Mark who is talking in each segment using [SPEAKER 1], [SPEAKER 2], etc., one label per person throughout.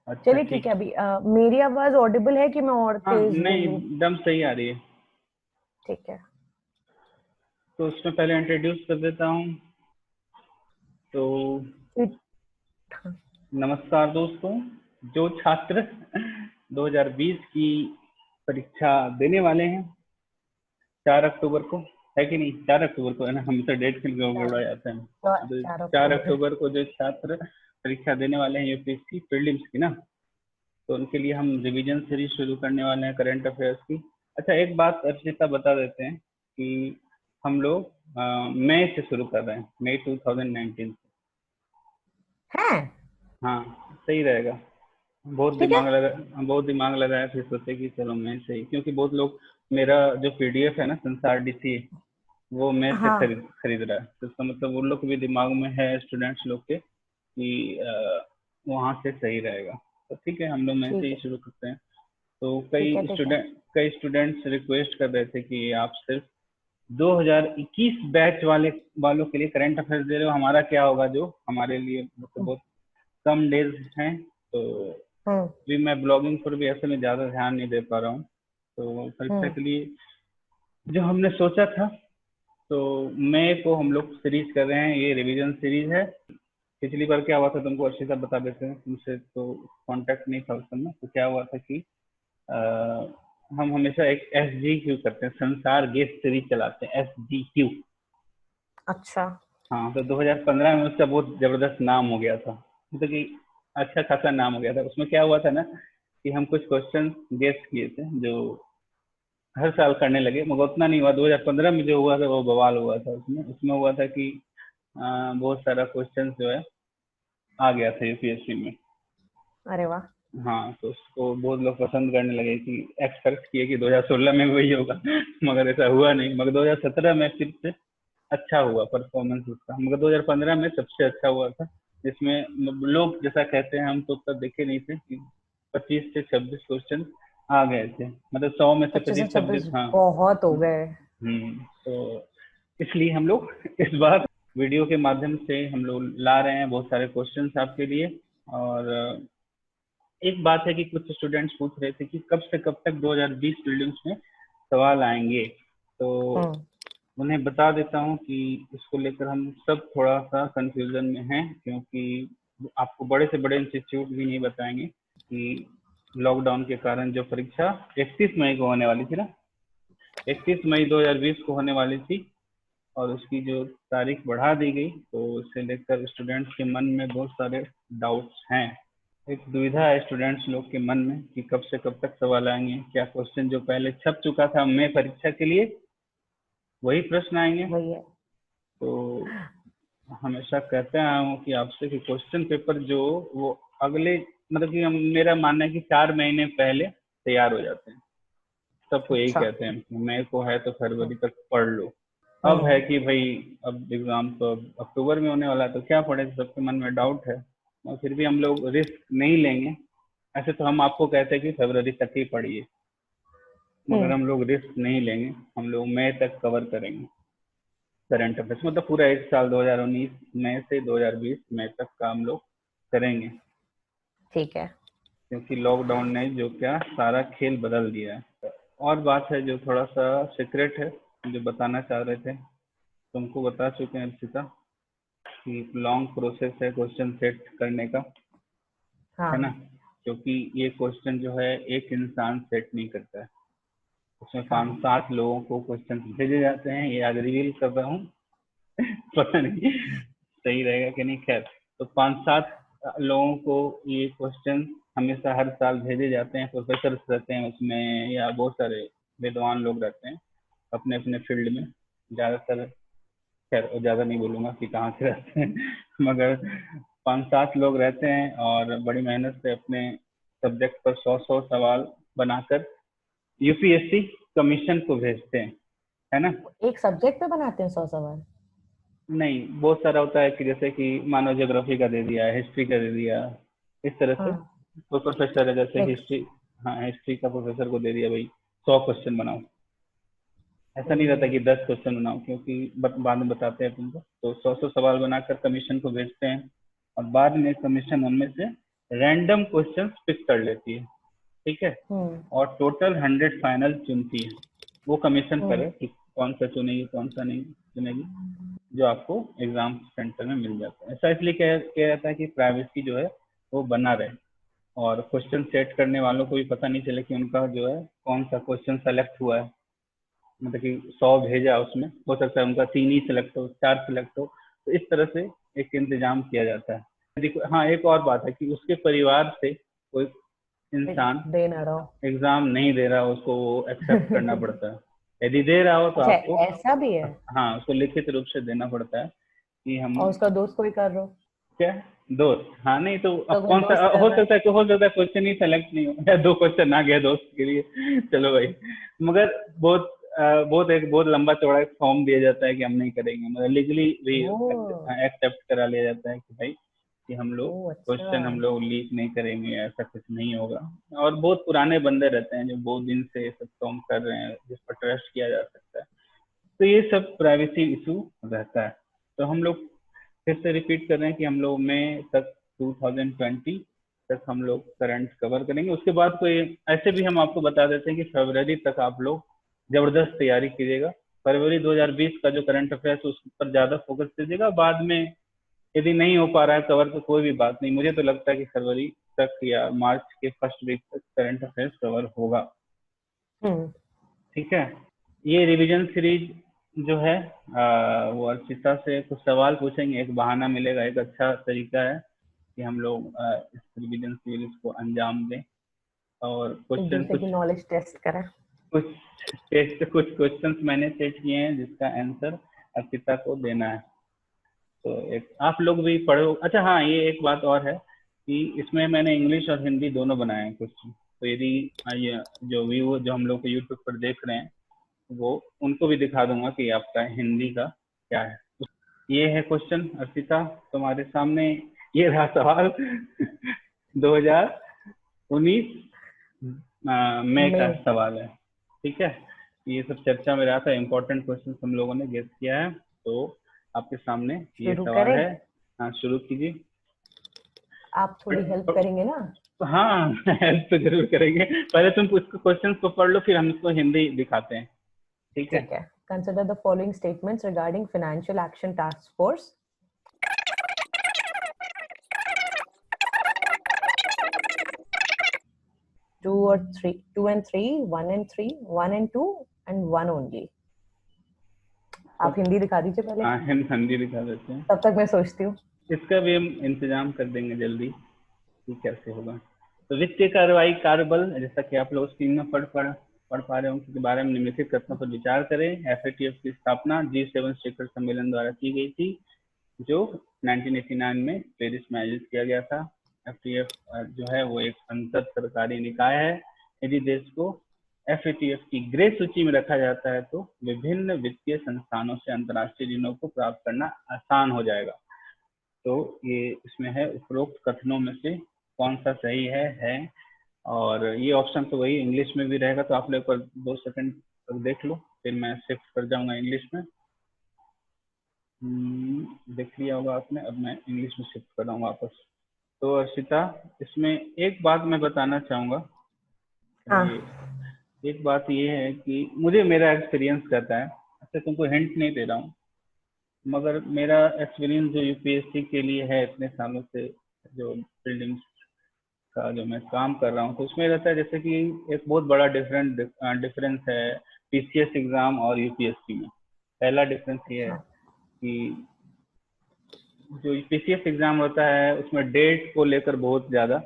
[SPEAKER 1] अच्छा
[SPEAKER 2] चलिए ठीक
[SPEAKER 1] ठीक।
[SPEAKER 2] है। अभी मेरी आवाज ऑडिबल है कि मैं और
[SPEAKER 1] हाँ
[SPEAKER 2] तेज
[SPEAKER 1] नहीं,
[SPEAKER 2] बोलूं?
[SPEAKER 1] एकदम सही आ रही है।
[SPEAKER 2] ठीक है।
[SPEAKER 1] तो उसमें पहले इंट्रोड्यूस कर देता हूँ। तो
[SPEAKER 2] फिर-
[SPEAKER 1] नमस्कार दोस्तों। जो छात्र 2020 की परीक्षा देने वाले हैं 4 अक्टूबर को, है कि नहीं? 4 अक्टूबर को है ना, हम तो डेट के लिए
[SPEAKER 2] चार
[SPEAKER 1] गड़बड़ा जाता है। तो
[SPEAKER 2] चार
[SPEAKER 1] 4
[SPEAKER 2] अक्टूबर
[SPEAKER 1] अक्टूबर को जो छात्र परीक्षा देने वाले हैं यूपीएससी प्रीलिम्स की ना, तो उनके लिए हम रिवीजन सीरीज शुरू करने वाले हैं करंट अफेयर्स की। अच्छा, एक बात अर्चिता बता देते हैं कि हम लोग मई से शुरू कर रहे हैं, मई 2019 से।
[SPEAKER 2] है।
[SPEAKER 1] हाँ, सही रहेगा।
[SPEAKER 2] ठीक है।
[SPEAKER 1] बहुत दिमाग लगाया, फिर सोचे कि चलो मैं सही, क्योंकि बहुत लोग मेरा जो पीडीएफ है ना संसार डीसी, वो मैं से
[SPEAKER 2] हाँ
[SPEAKER 1] खरीद खरीद रहा है। तो इसका मतलब उन लोग के भी दिमाग में है, स्टूडेंट्स लोग के, कि वहाँ से सही रहेगा। तो ठीक है, हम लोग मैं से
[SPEAKER 2] ठीक
[SPEAKER 1] ही
[SPEAKER 2] है।
[SPEAKER 1] शुरू करते हैं। तो
[SPEAKER 2] ठीक है। ठीक है।
[SPEAKER 1] कई स्टूडेंट्स रिक्वेस्ट कर रहे थे कि आप सिर्फ 2021 बैच वालों के लिए करंट अफेयर्स दे रहे हो, हमारा क्या होगा? जो हमारे लिए मतलब बहुत कम डेज हैं। तो
[SPEAKER 2] हम्म।
[SPEAKER 1] अभी मैं ब्लॉगिंग पर भी ऐसे में ज़्यादा ध्यान नहीं दे पा रहा हूँ। तो परीक्षा
[SPEAKER 2] हम्म।
[SPEAKER 1] के लिए जो हमने सोचा था, तो मई को हम लोग सीरीज कर रहे हैं, ये रिवीजन सीरीज है। पिछली बार क्या हुआ था तुमको अर्षिता बता देते हैं, तुमसे तो कांटेक्ट नहीं था उस समय। तो क्या हुआ था कि अ, हम हमेशा एक एस जी क्यू करते हैं, संसार गेस्ट सीरीज चलाते हैं, एस जी क्यू।
[SPEAKER 2] अच्छा।
[SPEAKER 1] हाँ, तो 2015 में उसका बहुत जबरदस्त नाम हो गया था, मतलब कि अच्छा खासा नाम हो गया था। उसमें क्या हुआ था ना कि हम कुछ क्वेश्चन गेस्ट किए थे जो हर साल करने लगे, मगर उतना नहीं हुआ। 2015 में जो हुआ था वो बवाल हुआ था। उसमें उसमें हुआ था कि बहुत सारा क्वेश्चन जो है आ गया था यूपीएससी में।
[SPEAKER 2] अरे वाह।
[SPEAKER 1] हाँ, तो उसको बहुत लोग पसंद करने लगे, कि एक्सपेक्ट किए कि 2016 में वही होगा मगर ऐसा हुआ नहीं। मगर 2017 में फिर से अच्छा हुआ परफॉर्मेंस उसका, मगर 2015 में सबसे अच्छा हुआ था। जिसमें लोग जैसा कहते हैं, हम तो तब देखे नहीं थे कि 25 से 26 क्वेश्चन आ गए थे, मतलब 100 में से
[SPEAKER 2] 25 से
[SPEAKER 1] 25
[SPEAKER 2] 26
[SPEAKER 1] 26। हाँ।
[SPEAKER 2] बहुत हो गए।
[SPEAKER 1] तो इसलिए हम लोग इस बार वीडियो के माध्यम से हम लोग ला रहे हैं बहुत सारे क्वेश्चंस आपके लिए। और एक बात है कि कुछ स्टूडेंट्स पूछ रहे थे कि कब से कब तक 2020 प्रीलिम्स में सवाल आएंगे। तो
[SPEAKER 2] हम्म।
[SPEAKER 1] उन्हें बता देता हूँ कि इसको लेकर हम सब थोड़ा सा कंफ्यूजन में हैं, क्योंकि आपको बड़े से बड़े इंस्टीट्यूट भी नहीं बताएंगे कि लॉकडाउन के कारण जो परीक्षा 31 मई को होने वाली थी ना, 31 मई 2020 को होने वाली थी, और उसकी जो तारीख बढ़ा दी गई, तो उसे लेकर स्टूडेंट्स के मन में बहुत सारे डाउट्स हैं। एक दुविधा है स्टूडेंट्स लोग के मन में कि कब से कब तक सवाल आएंगे, क्या क्वेश्चन जो पहले छप चुका था मैं परीक्षा के लिए वही प्रश्न आएंगे।
[SPEAKER 2] वही है।
[SPEAKER 1] तो हमेशा कहते आया हूँ कि आपसे कि क्वेश्चन पेपर जो वो अगले, मतलब कि हम, मेरा मानना है कि 4 महीने पहले तैयार हो जाते हैं। सबको यही
[SPEAKER 2] अच्छा।
[SPEAKER 1] कहते हैं, मई को है तो फरवरी तक पढ़ लो। अब है
[SPEAKER 2] हम्म।
[SPEAKER 1] कि भाई अब एग्जाम तो अब अक्टूबर में होने वाला है, तो क्या पढ़े, सबके मन में डाउट है। और फिर भी हम लोग रिस्क नहीं लेंगे। ऐसे तो हम आपको कहते हैं कि फरवरी तक ही पढ़िए, मगर
[SPEAKER 2] हम्म।
[SPEAKER 1] हम लोग रिस्क नहीं लेंगे। हम लोग मई तक कवर करेंगे करंट अफेयर्स, मतलब पूरा एक साल 2019 मई से 2020 मई तक का हम लोग करेंगे।
[SPEAKER 2] ठीक है।
[SPEAKER 1] क्योंकि लॉकडाउन ने जो क्या सारा खेल बदल दिया है। और बात है जो थोड़ा सा सीक्रेट है, जो बताना चाह रहे थे, तुमको बता चुके हैं अर्षिता, कि लॉन्ग प्रोसेस है क्वेश्चन सेट करने का, है ना?
[SPEAKER 2] हाँ।
[SPEAKER 1] क्योंकि ये क्वेश्चन जो है एक इंसान सेट नहीं करता है, उसमें पाँच
[SPEAKER 2] हाँ।
[SPEAKER 1] सात लोगों को क्वेश्चन भेजे जाते हैं। ये आज रिवील कर रहा हूँ पता नहीं सही रहेगा कि नहीं, खैर। तो 5-7 लोगों को ये क्वेश्चन हमेशा हर साल भेजे जाते हैं। प्रोफेसर रहते हैं उसमें, या बहुत सारे विद्वान लोग रहते हैं अपने अपने फील्ड में, ज़्यादातर। खैर और ज़्यादा नहीं बोलूँगा कि कहाँ से रहते हैं मगर 5-7 लोग रहते हैं, और बड़ी मेहनत से अपने सब्जेक्ट पर 100-100 सवाल बनाकर यूपीएससी कमीशन को भेजते हैं, है ना?
[SPEAKER 2] एक सब्जेक्ट पे बनाते हैं 100 सवाल?
[SPEAKER 1] नहीं, बहुत सारा होता है कि जैसे कि मानो ज्योग्राफी का दे दिया, हिस्ट्री का दे दिया, इस तरह से।
[SPEAKER 2] हाँ।
[SPEAKER 1] कोई प्रोफेसर है जैसे
[SPEAKER 2] मिक्स।
[SPEAKER 1] हिस्ट्री, हाँ हिस्ट्री का प्रोफेसर को दे दिया भाई 100 क्वेश्चन बनाओ। ऐसा नहीं रहता
[SPEAKER 2] हम्म।
[SPEAKER 1] कि 10 क्वेश्चन बनाओ, क्योंकि बाद में बताते हैं तुमको। तो 100-100 सवाल बनाकर कमीशन को भेजते हैं, और बाद में कमीशन उनमें से रैंडम क्वेश्चन पिक कर लेती है, ठीक है, और टोटल 100 फाइनल चुनती है। वो कमीशन पर है कि कौन सा चुनेगी कौन सा नहीं चुनेगी, जो आपको एग्जाम सेंटर में मिल जाता है। ऐसा इसलिए किया जाता है कि प्राइवेसी जो है वो बना रहे, और क्वेश्चन सेट करने वालों को भी पता नहीं चले कि उनका जो है कौन सा क्वेश्चन सेलेक्ट हुआ है। मतलब कि 100 भेजा, उसमें हो सकता है उनका 3 ही सिलेक्ट हो, 4 सिलेक्ट हो। तो इस तरह से एक इंतजाम किया जाता है। देखो, हाँ, एक और बात है कि उसके परिवार से कोई इंसान
[SPEAKER 2] दे ना रहो।
[SPEAKER 1] एग्जाम नहीं दे रहा, उसको वो एक्सेप्ट करना पड़ता है। यदि दे रहा हो तो
[SPEAKER 2] अच्छा,
[SPEAKER 1] आपको,
[SPEAKER 2] ऐसा भी है?
[SPEAKER 1] हाँ, उसको लिखित रूप से देना पड़ता है कि हम,
[SPEAKER 2] और उसका दोस्त कोई कर रहा हो
[SPEAKER 1] क्या, दोस्त, हाँ, नहीं तो
[SPEAKER 2] तो
[SPEAKER 1] अब
[SPEAKER 2] कोई
[SPEAKER 1] कौन सा
[SPEAKER 2] दोस्त कर
[SPEAKER 1] हो
[SPEAKER 2] रहा है?
[SPEAKER 1] सकता है कि हो सकता है क्वेश्चन ही सेलेक्ट नहीं हो, या 2 क्वेश्चन आ गया दोस्त के लिए, चलो भाई। मगर बहुत लंबा चौड़ा एक फॉर्म दिया जाता है कि हम नहीं करेंगे, मतलब लीगली भी
[SPEAKER 2] ओ
[SPEAKER 1] एक्सेप्ट करा लिया जाता है कि भाई कि हम लोग
[SPEAKER 2] ओ अच्छा।
[SPEAKER 1] क्वेश्चन हम लोग लीक नहीं करेंगे, ऐसा कुछ नहीं होगा। और बहुत पुराने बंदे रहते हैं जो बहुत दिन से ये सब काम कर रहे हैं, जिस पर ट्रस्ट किया जा सकता है। तो ये सब प्राइवेसी इशू रहता है। तो हम लोग फिर से रिपीट कर रहे हैं कि हम लोग मई तक 2020 तक हम लोग करंट कवर करेंगे। उसके बाद कोई ऐसे भी हम आपको बता देते हैं कि फरवरी तक आप लोग जबरदस्त तैयारी कीजिएगा। फरवरी 2020 का जो करंट अफेयर्स उस पर ज्यादा फोकस कीजिएगा। बाद में यदि नहीं हो पा रहा है कवर तो कोई भी बात नहीं, मुझे तो लगता है कि फरवरी तक या मार्च के फर्स्ट वीक तक करंट अफेयर्स कवर होगा।
[SPEAKER 2] हम्म
[SPEAKER 1] ठीक है। ये रिवीजन सीरीज जो है, वो अर्चिता से कुछ सवाल पूछेंगे, एक बहाना मिलेगा, एक अच्छा तरीका है कि हम लोग इस रिवीजन सीरीज को अंजाम दें। और
[SPEAKER 2] एक
[SPEAKER 1] क्वेश्चन
[SPEAKER 2] दूसरे की नॉलेज टेस्ट करें।
[SPEAKER 1] कुछ क्वेश्चंस मैंने सेट किए हैं जिसका आंसर अर्पिता को देना है। तो एक आप लोग भी पढ़ो। अच्छा, हाँ, ये एक बात और है कि इसमें मैंने इंग्लिश और हिंदी दोनों बनाए हैं क्वेश्चन। तो यदि ये जो व्यू जो हम लोग को यूट्यूब पर देख रहे हैं, वो उनको भी दिखा दूंगा कि आपका हिंदी का क्या है। ये है क्वेश्चन अर्पिता तुम्हारे सामने। ये रहा सवाल 2019 मई का
[SPEAKER 2] में
[SPEAKER 1] सवाल है। ठीक है। ये सब चर्चा में रहा था, इम्पोर्टेंट क्वेश्चन हम लोगों ने गेस किया है। तो आपके सामने ये
[SPEAKER 2] शुरू
[SPEAKER 1] सवाल
[SPEAKER 2] करें?
[SPEAKER 1] है। हाँ, शुरू कीजिए।
[SPEAKER 2] आप थोड़ी हेल्प करेंगे ना?
[SPEAKER 1] हाँ, हेल्प तो जरूर करेंगे। पहले तुम उसको क्वेश्चन को पढ़ लो, फिर हम इसको हिंदी दिखाते हैं। ठीक है।
[SPEAKER 2] ठीक है। Consider the following statements regarding financial action task force. 2 and 3, 1 and 3, 1 and 2 and 1 only। आप हिंदी दिखा दीजिए पहले,
[SPEAKER 1] हाँ, हिंदी दिखा देते हैं।
[SPEAKER 2] तब तक मैं सोचती हूँ।
[SPEAKER 1] इसका भी हम इंतजाम कर देंगे जल्दी कि कैसे होगा। तो वित्तीय कार्रवाई कार्यबल, जैसा कि आप लोग स्क्रीन में पढ़ पा रहे होंगे, के बारे में निम्नलिखित कथनों पर विचार करें। FATF की स्थापना G7 शिखर सम्मेलन द्वारा की गई थी, जो 1989 में पेरिस में आयोजित किया गया था। FATF जो है वो एक अंतर सरकारी निकाय है। यदि देश को FATF की ग्रे सूची में रखा जाता है तो विभिन्न वित्तीय संस्थानों से अंतर्राष्ट्रीय ऋणों को प्राप्त करना आसान हो जाएगा। तो ये इसमें है, उपरोक्त कथनों में से कौन सा सही है। और ये ऑप्शन तो वही इंग्लिश में भी रहेगा, तो आप लोग पर 2 सेकंड तक देख लो, फिर मैं शिफ्ट कर जाऊंगा इंग्लिश में। देख लिया होगा आपने, अब मैं इंग्लिश में शिफ्ट कर रहा हूँ वापस। तो अर्षिता, इसमें एक बात मैं बताना चाहूँगा।
[SPEAKER 2] हाँ।
[SPEAKER 1] ये एक बात ये है कि मुझे मेरा एक्सपीरियंस कहता है, अच्छा तुमको हिंट नहीं दे रहा हूँ, मगर मेरा एक्सपीरियंस जो UPSC के लिए है इतने सालों से, जो फील्डिंग का जो मैं काम कर रहा हूँ, तो उसमें रहता है जैसे कि एक बहुत बड़ा डिफरेंस है PCS एग्जाम और UPSC में। पहला डिफरेंस ये है
[SPEAKER 2] हाँ।
[SPEAKER 1] कि जो PCS एग्जाम होता है उसमें डेट को लेकर बहुत ज्यादा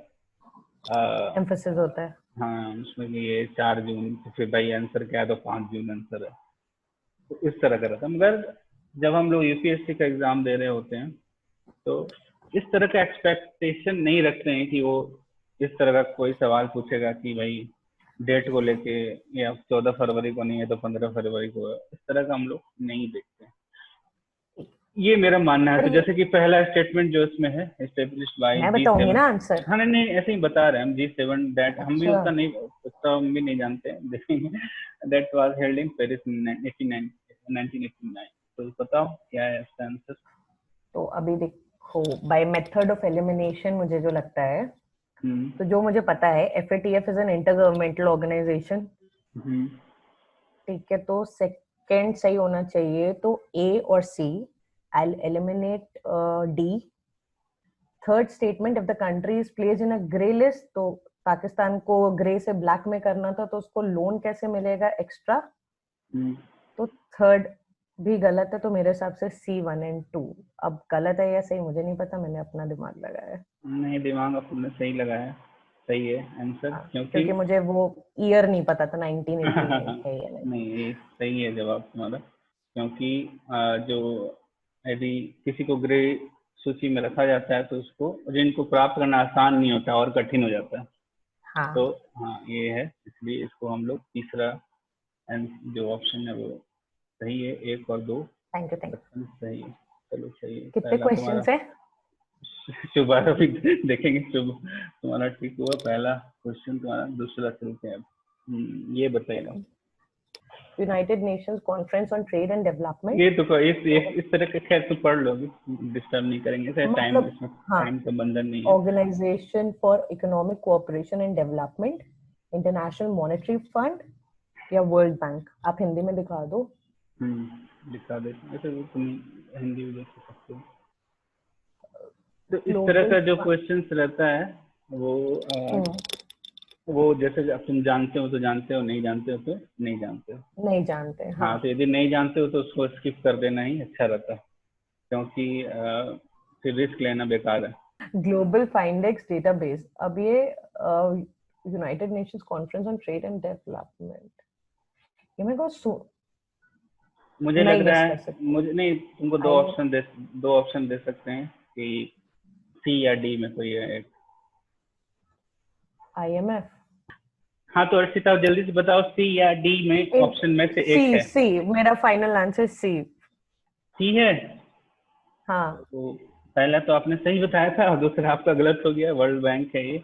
[SPEAKER 2] एम्फोसिस होता है।
[SPEAKER 1] हाँ, उसमें कि ये 4 जून, तो फिर भाई आंसर क्या है, तो 5 जून आंसर है। तो इस तरह का रहता है। मगर जब हम लोग UPSC का एग्जाम दे रहे होते हैं तो इस तरह का एक्सपेक्टेशन नहीं रखते हैं कि वो इस तरह का कोई सवाल पूछेगा कि भाई डेट को लेके, या 14 फरवरी को नहीं है तो 15 फरवरी को है। इस तरह का हम लोग नहीं देखते हैं। ये मेरा मानना है।
[SPEAKER 2] पर
[SPEAKER 1] तो
[SPEAKER 2] ये
[SPEAKER 1] जैसे कि पहला स्टेटमेंट जो इसमें है, एस्टेब्लिश्ड बाय
[SPEAKER 2] मैं बताऊंगी
[SPEAKER 1] G7।
[SPEAKER 2] ना आंसर।
[SPEAKER 1] हाँ, नहीं नहीं, ऐसे ही बता रहे हैं हम, G7 दैट, हम भी
[SPEAKER 2] अच्छा।
[SPEAKER 1] उतना नहीं, उतना हम भी नहीं जानते हैं, देखेंगे। That was held in Paris in 1989। तो बताओ क्या है इसका आंसर।
[SPEAKER 2] तो अभी देखो, बाय मेथड ऑफ एलिमिनेशन मुझे जो लगता है तो जो मुझे पता है FATF is an intergovernmental organisation, ठीक है, तो सेकंड सही होना चाहिए, तो A और C, I'll eliminate D. Third statement, if the country is placed in a grey list, तो पाकिस्तान को ग्रे से ब्लैक में करना था, तो उसको लोन कैसे मिलेगा एक्स्ट्रा, तो थर्ड भी गलत है, तो मेरे हिसाब से C1 and 2। अब गलत है या सही मुझे नहीं पता, मैंने अपना दिमाग लगाया है।
[SPEAKER 1] नहीं, दिमाग आपने सही लगाया, सही है आंसर,
[SPEAKER 2] क्योंकि मुझे वो ईयर नहीं पता था 1989 है या नहीं।
[SPEAKER 1] नहीं, ये सही है जवाब तुम्हारा, क्योंकि जो यदि किसी को ग्रे सूची में रखा जाता है तो उसको जिनको प्राप्त करना आसान नहीं होता और कठिन हो जाता है।
[SPEAKER 2] हाँ।
[SPEAKER 1] तो हाँ, ये है, इसलिए इसको हम लोग तीसरा जो ऑप्शन है वो सही है, 1 और 2
[SPEAKER 2] थैंक यू।
[SPEAKER 1] सही है। चलो सही है।
[SPEAKER 2] कितने क्वेश्चंस है?
[SPEAKER 1] शुभ अभी देखेंगे, शुभ तुम्हारा ठीक हुआ, पहला क्वेश्चन तुम्हारा, दूसरा चलते हैं अब। ये बताइएगा,
[SPEAKER 2] United Nations conference on trade and development.
[SPEAKER 1] ये तो इस तरह के खैर तो पढ़ लो, डिस्टर्ब नहीं करेंगे, टाइम,
[SPEAKER 2] मतलब
[SPEAKER 1] इसमें
[SPEAKER 2] हाँ,
[SPEAKER 1] टाइम का बंधन नहीं है।
[SPEAKER 2] Organisation for economic cooperation and development, international monetary fund या वर्ल्ड बैंक। आप हिंदी में दिखा दो।
[SPEAKER 1] दिखा देते हैं, ऐसे तुम हिंदी में देख सकते हो। तो इस तरह का जो क्वेश्चन रहता है वो जैसे अब तुम जानते हो तो जानते हो, नहीं जानते हो तो नहीं जानते हो।
[SPEAKER 2] नहीं जानते,
[SPEAKER 1] हाँ, तो यदि नहीं जानते हो तो उसको स्किप कर देना ही अच्छा रहता है, क्योंकि फिर रिस्क लेना बेकार है।
[SPEAKER 2] ग्लोबल फाइंडेक्स डेटाबेस, अब ये United Nations conference on trade and development, ये मेरे को
[SPEAKER 1] मुझे लग रहा है, मुझे नहीं, तुमको दो ऑप्शन दे सकते हैं कि सी या डी में कोई है एक।
[SPEAKER 2] IMF।
[SPEAKER 1] हाँ, तो अर्षिता जल्दी से बताओ, सी या डी में ऑप्शन में से एक है।
[SPEAKER 2] सी, मेरा फाइनल आंसर सी
[SPEAKER 1] है।
[SPEAKER 2] हाँ,
[SPEAKER 1] तो पहला तो आपने सही बताया था और दूसरा आपका गलत हो गया, वर्ल्ड बैंक है ये।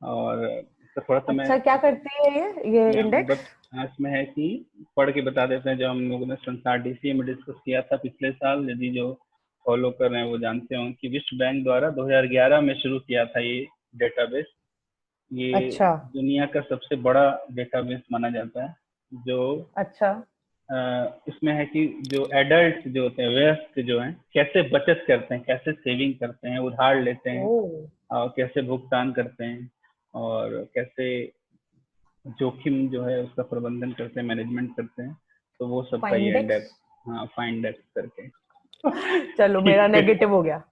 [SPEAKER 1] और थोड़ा सा
[SPEAKER 2] अच्छा, क्या करती है ये इंडेक्स?
[SPEAKER 1] इसमें है कि पढ़ के बता देते हैं, जो हम लोगों ने संसार DCA में डिस्कस किया था पिछले साल, यदि जो फॉलो कर रहे हैं वो जानते होंगे कि विश्व बैंक द्वारा 2011 में शुरू किया था ये डेटाबेस। ये
[SPEAKER 2] अच्छा,
[SPEAKER 1] दुनिया का सबसे बड़ा डेटाबेस माना जाता है। जो
[SPEAKER 2] अच्छा,
[SPEAKER 1] इसमें है कि जो एडल्ट जो होते हैं, वयस्क जो हैं, कैसे बचत करते हैं, कैसे सेविंग करते हैं, उधार लेते हैं और कैसे भुगतान करते हैं, और कैसे जोखिम जो है उसका प्रबंधन करते हैं, मैनेजमेंट करते हैं। तो वो सब का ये इंडेक्स, हाँ, फाइंडेक्स करके।
[SPEAKER 2] चलो मेरा नेगेटिव हो गया।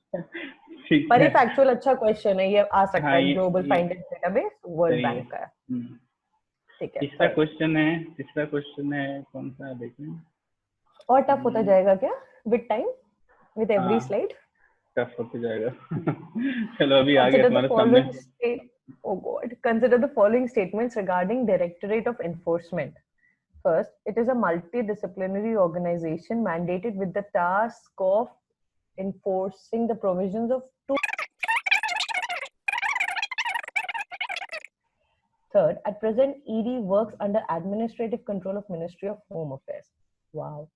[SPEAKER 1] ठीक
[SPEAKER 2] पर
[SPEAKER 1] है,
[SPEAKER 2] ये फैक्चुअल अच्छा क्वेश्चन है, ये आ सकता
[SPEAKER 1] हाँ,
[SPEAKER 2] है, ग्लोबल फाइंडेक्स डेटाबेस वर्ल्ड बैंक का है। ठीक है।
[SPEAKER 1] तीसरा क्वेश्चन है कौन सा, देखें।
[SPEAKER 2] और टफ होता जाएगा क्या with time, with every slide?
[SPEAKER 1] Tough होता जाएगा। चलो अभी आ गया
[SPEAKER 2] Consider the
[SPEAKER 1] तुम्हारा
[SPEAKER 2] following
[SPEAKER 1] समय।
[SPEAKER 2] oh God, consider the following statements regarding Directorate of Enforcement. First, it is a multidisciplinary organization mandated with the task of enforcing the provisions of two. Third, at present, ED works under administrative control of Ministry of Home Affairs. Wow.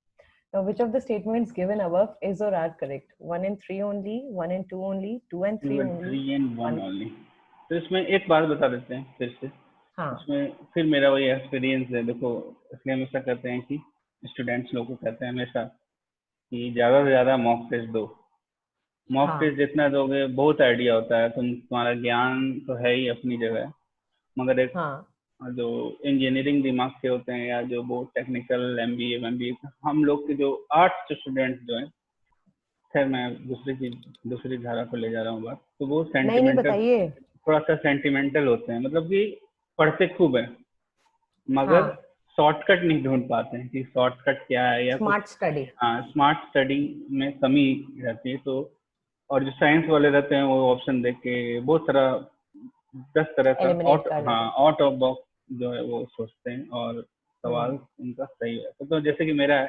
[SPEAKER 2] Now, which of the statements given above is or are correct? 1 and 3 only, 1 and 2 only, 2 and 3 only,
[SPEAKER 1] 3 and 1 only। तो इसमें एक बात बता देते हैं फिर से।
[SPEAKER 2] हाँ,
[SPEAKER 1] इसमें फिर मेरा वही एक्सपीरियंस है। देखो, इसलिए हमेशा कहते हैं कि स्टूडेंट्स लोग को कहते हैं हमेशा कि ज़्यादा से ज़्यादा मॉक टेस्ट दो। मॉक टेस्ट जितना दोगे बहुत आइडिया होता है, तुम्हारा ज्ञान तो है ही अपनी जगह, मगर एक जो इंजीनियरिंग दिमाग के होते हैं या जो बहुत टेक्निकल MBA हम लोग के जो आर्ट्स स्टूडेंट्स जो हैं, खैर मैं दूसरी धारा को ले जा रहा हूँ बात, तो वो सेंटिमेंटल, थोड़ा सा सेंटिमेंटल होते हैं, मतलब कि पढ़ते खूब है मगर शॉर्टकट नहीं ढूंढ पाते हैं कि शॉर्टकट क्या है, या
[SPEAKER 2] स्मार्ट स्टडी।
[SPEAKER 1] हाँ, स्मार्ट स्टडी में कमी रहती है। तो और जो साइंस वाले रहते हैं वो ऑप्शन देख के बहुत सारा 10 तरह का आउट ऑफ बॉक्स जो है वो सोचते हैं और सवाल उनका सही है। तो जैसे कि मेरा है,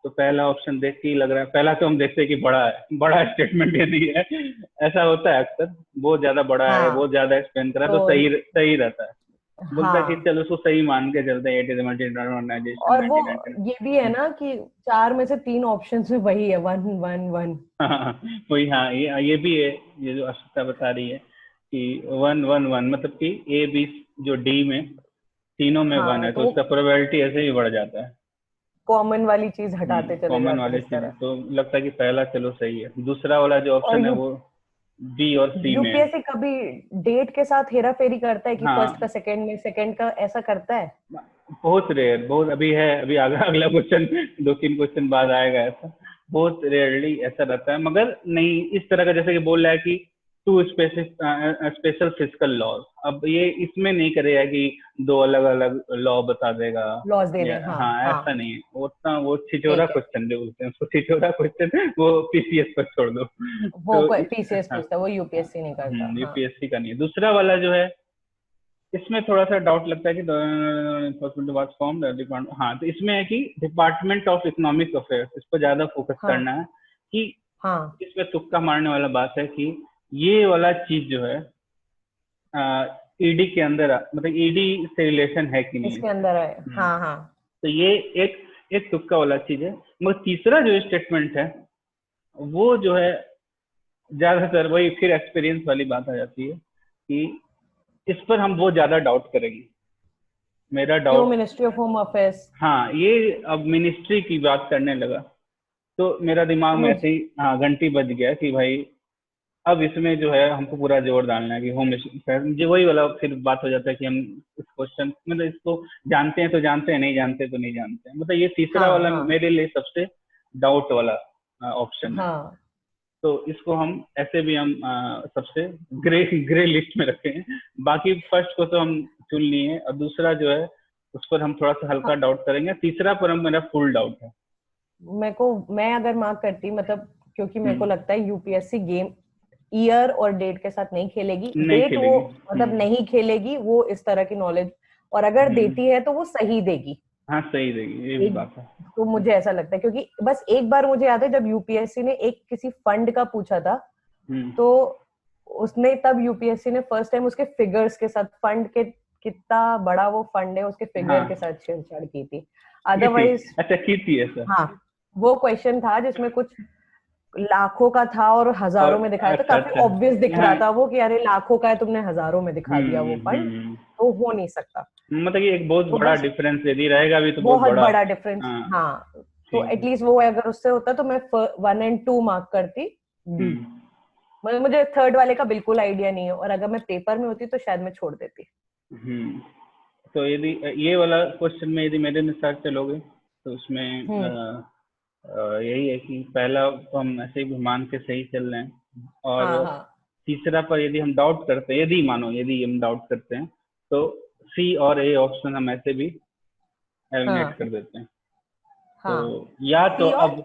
[SPEAKER 1] तो पहला ऑप्शन देख के ही लग रहा है, पहला तो हम देखते हैं कि बड़ा स्टेटमेंट यदि है, ऐसा होता है अक्सर, बहुत ज्यादा बड़ा है, बहुत ज्यादा एक्सप्लेन करा तो सही रहता है, बोलता है कि चलो उसको सही मान के चलते हैं, इट इज मल्टी-ऑर्गेनाइजेशन।
[SPEAKER 2] और वो ये भी है ना कि 4 में से 3 ऑप्शंस में वही है, 1 1 1।
[SPEAKER 1] वही, हाँ, ये भी है, ये जो अर्षिता बता रही है कि 1 1 1 मतलब कि ए बी जो डी में तीनों में 1 है, तो उसका प्रोबेबिलिटी ऐसे ही बढ़ जाता है।
[SPEAKER 2] कॉमन वाली चीज हटाते चले
[SPEAKER 1] कॉमन
[SPEAKER 2] जाते
[SPEAKER 1] वाले
[SPEAKER 2] इस
[SPEAKER 1] चीज,
[SPEAKER 2] तरह।
[SPEAKER 1] तो लगता है कि पहला चलो सही है, दूसरा वाला जो
[SPEAKER 2] और
[SPEAKER 1] ऑप्शन है वो बी और सी में है।
[SPEAKER 2] यूपीएससी कभी डेट के साथ हेरा फेरी करता है कि
[SPEAKER 1] हाँ,
[SPEAKER 2] फर्स्ट का सेकंड में, सेकंड का, ऐसा करता है?
[SPEAKER 1] बहुत रेयर, बहुत अभी है, अभी अगला क्वेश्चन 2 3 क्वेश्चन बाद आएगा ऐसा, बहुत रेयरली ऐसा रहता है। मगर नहीं इस तरह का जैसे कि बोल रहा है कि टू स्पेशल फिजिकल लॉज, अब ये इसमें नहीं करेगा कि 2 अलग अलग लॉ बता देगा
[SPEAKER 2] लॉज दे
[SPEAKER 1] या
[SPEAKER 2] रहे हैं, हाँ
[SPEAKER 1] हाँ
[SPEAKER 2] हाँ।
[SPEAKER 1] ऐसा नहीं है, उतना वो छिचोरा
[SPEAKER 2] ठीक है,
[SPEAKER 1] क्वेश्चन जो बोलते हैं उसको, छिचोरा क्वेश्चन वो पीसीएस पर छोड़ दो।
[SPEAKER 2] वो
[SPEAKER 1] तो
[SPEAKER 2] पीसीएस
[SPEAKER 1] हाँ,
[SPEAKER 2] पूछता है, वो यूपीएससी नहीं करता। हाँ
[SPEAKER 1] यूपीएससी का नहीं है। दूसरा वाला जो है इसमें थोड़ा सा डाउट लगता है कि हाँ, तो इसमें है कि डिपार्टमेंट ऑफ इकोनॉमिक अफेयर्स, इस पर ज्यादा फोकस
[SPEAKER 2] हाँ
[SPEAKER 1] करना है कि
[SPEAKER 2] हाँ,
[SPEAKER 1] इसमें तुक्का मारने वाला बात है कि ये वाला चीज जो है ईडी के अंदर मतलब ईडी से रिलेशन है कि नहीं।
[SPEAKER 2] इसके अंदर है, हाँ हाँ।
[SPEAKER 1] तो ये एक एक तुक्का वाला चीज है। मगर तीसरा जो स्टेटमेंट है वो जो है ज्यादातर वही फिर एक्सपीरियंस वाली बात आ जाती है कि इस पर हम बहुत ज्यादा डाउट करेंगे। मेरा
[SPEAKER 2] क्यों
[SPEAKER 1] doubt,
[SPEAKER 2] ministry of home affairs?
[SPEAKER 1] हाँ ये अब मिनिस्ट्री की बात करने लगा तो मेरा दिमाग में ऐसे ही हाँ घंटी बज गया कि भाई अब इसमें जो है हमको पूरा जोर डालना है कि होम जो वही वाला फिर बात हो जाता है कि हम इस क्वेश्चन मतलब इसको जानते हैं तो जानते हैं, नहीं जानते तो नहीं जानते हैं। मतलब ये तीसरा
[SPEAKER 2] हाँ
[SPEAKER 1] वाला
[SPEAKER 2] हाँ
[SPEAKER 1] मेरे लिए सबसे डाउट वाला ऑप्शन है।
[SPEAKER 2] हाँ
[SPEAKER 1] तो इसको हम ऐसे भी हम सबसे ग्रे ग्रे लिस्ट में रखे हैं। बाकी फर्स्ट को तो हम चुन लिए हैं और दूसरा जो है उस पर हम थोड़ा सा हल्का
[SPEAKER 2] हाँ।
[SPEAKER 1] डाउट करेंगे, तीसरा पर हम मेरा फुल डाउट है।
[SPEAKER 2] मैं अगर मार्क करती मतलब, क्योंकि मेरे को
[SPEAKER 1] हम्म,
[SPEAKER 2] लगता है यूपीएससी गेम ईयर और डेट के साथ नहीं खेलेगी।
[SPEAKER 1] नहीं
[SPEAKER 2] डेट वो
[SPEAKER 1] खेलेगी।
[SPEAKER 2] मतलब नहीं खेलेगी वो इस तरह की नॉलेज, और अगर
[SPEAKER 1] हम्म,
[SPEAKER 2] देती है तो वो सही देगी।
[SPEAKER 1] हाँ सही देगी, ये भी
[SPEAKER 2] एक,
[SPEAKER 1] बात है।
[SPEAKER 2] तो मुझे ऐसा लगता है, क्योंकि बस एक बार मुझे याद है जब यूपीएससी ने एक किसी फंड का पूछा था,
[SPEAKER 1] हम्म,
[SPEAKER 2] तो उसने तब यूपीएससी ने फर्स्ट टाइम उसके फिगर्स के साथ, फंड के कितना बड़ा वो फंड है उसके फिगर के
[SPEAKER 1] हाँ
[SPEAKER 2] साथ छेड़छाड़ की थी।
[SPEAKER 1] की थी,
[SPEAKER 2] अदरवाइज
[SPEAKER 1] अच्छा की थी ऐसा।
[SPEAKER 2] हाँ, वो क्वेश्चन था जिसमें कुछ लाखों का था और
[SPEAKER 1] और
[SPEAKER 2] हजारों में दिखाया था,
[SPEAKER 1] अच्छा
[SPEAKER 2] काफी
[SPEAKER 1] अच्छा,
[SPEAKER 2] ऑब्वियस दिख
[SPEAKER 1] हाँ
[SPEAKER 2] रहा था वो कि अरे लाखों का है, तुमने हजारों में दिखा दिया वो फंड,
[SPEAKER 1] हम्म।
[SPEAKER 2] तो हो नहीं सकता।
[SPEAKER 1] मतलब ये एक बहुत
[SPEAKER 2] तो
[SPEAKER 1] बड़ा
[SPEAKER 2] बस
[SPEAKER 1] डिफरेंस यदि रहेगा भी तो बहुत
[SPEAKER 2] बहुत
[SPEAKER 1] बड़ा।
[SPEAKER 2] बड़ा डिफरेंस,
[SPEAKER 1] हाँ
[SPEAKER 2] हाँ। तो
[SPEAKER 1] ठीक है।
[SPEAKER 2] एटलीस्ट वो अगर उससे होता तो मैं 1 और 2 मार्क करती बी।
[SPEAKER 1] हम्म
[SPEAKER 2] मतलब मुझे थर्ड वाले का बिल्कुल आइडिया नहीं है, और अगर मैं पेपर में होती तो शायद मैं छोड़ देती।
[SPEAKER 1] हम्म। तो यदि ये वाला क्वेश्चन में यदि मेरे अनुसार चलोगे तो उसमें
[SPEAKER 2] हम्म,
[SPEAKER 1] यही है कि पहला तो हम ऐसे ही मान के सही चल रहे हैं, और
[SPEAKER 2] हाँ हाँ
[SPEAKER 1] तीसरा पर यदि हम डाउट करते हैं, यदि मानो यदि हम डाउट करते हैं तो सी और ए ऑप्शन हम ऐसे भी एलिमिनेट
[SPEAKER 2] हाँ
[SPEAKER 1] कर देते हैं। तो
[SPEAKER 2] हाँ।
[SPEAKER 1] या तो
[SPEAKER 2] सी और
[SPEAKER 1] अब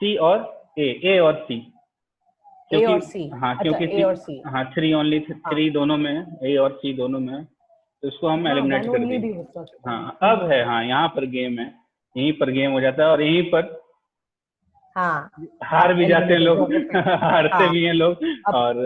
[SPEAKER 1] सी और ए और सी,
[SPEAKER 2] ए
[SPEAKER 1] क्योंकि
[SPEAKER 2] और सी।
[SPEAKER 1] हाँ
[SPEAKER 2] अच्छा,
[SPEAKER 1] क्योंकि
[SPEAKER 2] ए और सी।
[SPEAKER 1] हाँ थ्री ओनली,
[SPEAKER 2] हाँ
[SPEAKER 1] थ्री दोनों में है, ए और सी दोनों में है, तो इसको हम
[SPEAKER 2] हाँ,
[SPEAKER 1] एलिमिनेट
[SPEAKER 2] वन
[SPEAKER 1] कर
[SPEAKER 2] ओनली
[SPEAKER 1] दिए।
[SPEAKER 2] भी हो सकता है।
[SPEAKER 1] हाँ अब है, हाँ यहाँ पर गेम है, यहीं पर गेम हो जाता है और यहीं पर
[SPEAKER 2] हाँ
[SPEAKER 1] हार भी जाते हैं
[SPEAKER 2] एलिमिनेट हो
[SPEAKER 1] लोग
[SPEAKER 2] जाओगे फिर।
[SPEAKER 1] हारते
[SPEAKER 2] हाँ
[SPEAKER 1] भी हैं लोग,
[SPEAKER 2] अब,
[SPEAKER 1] और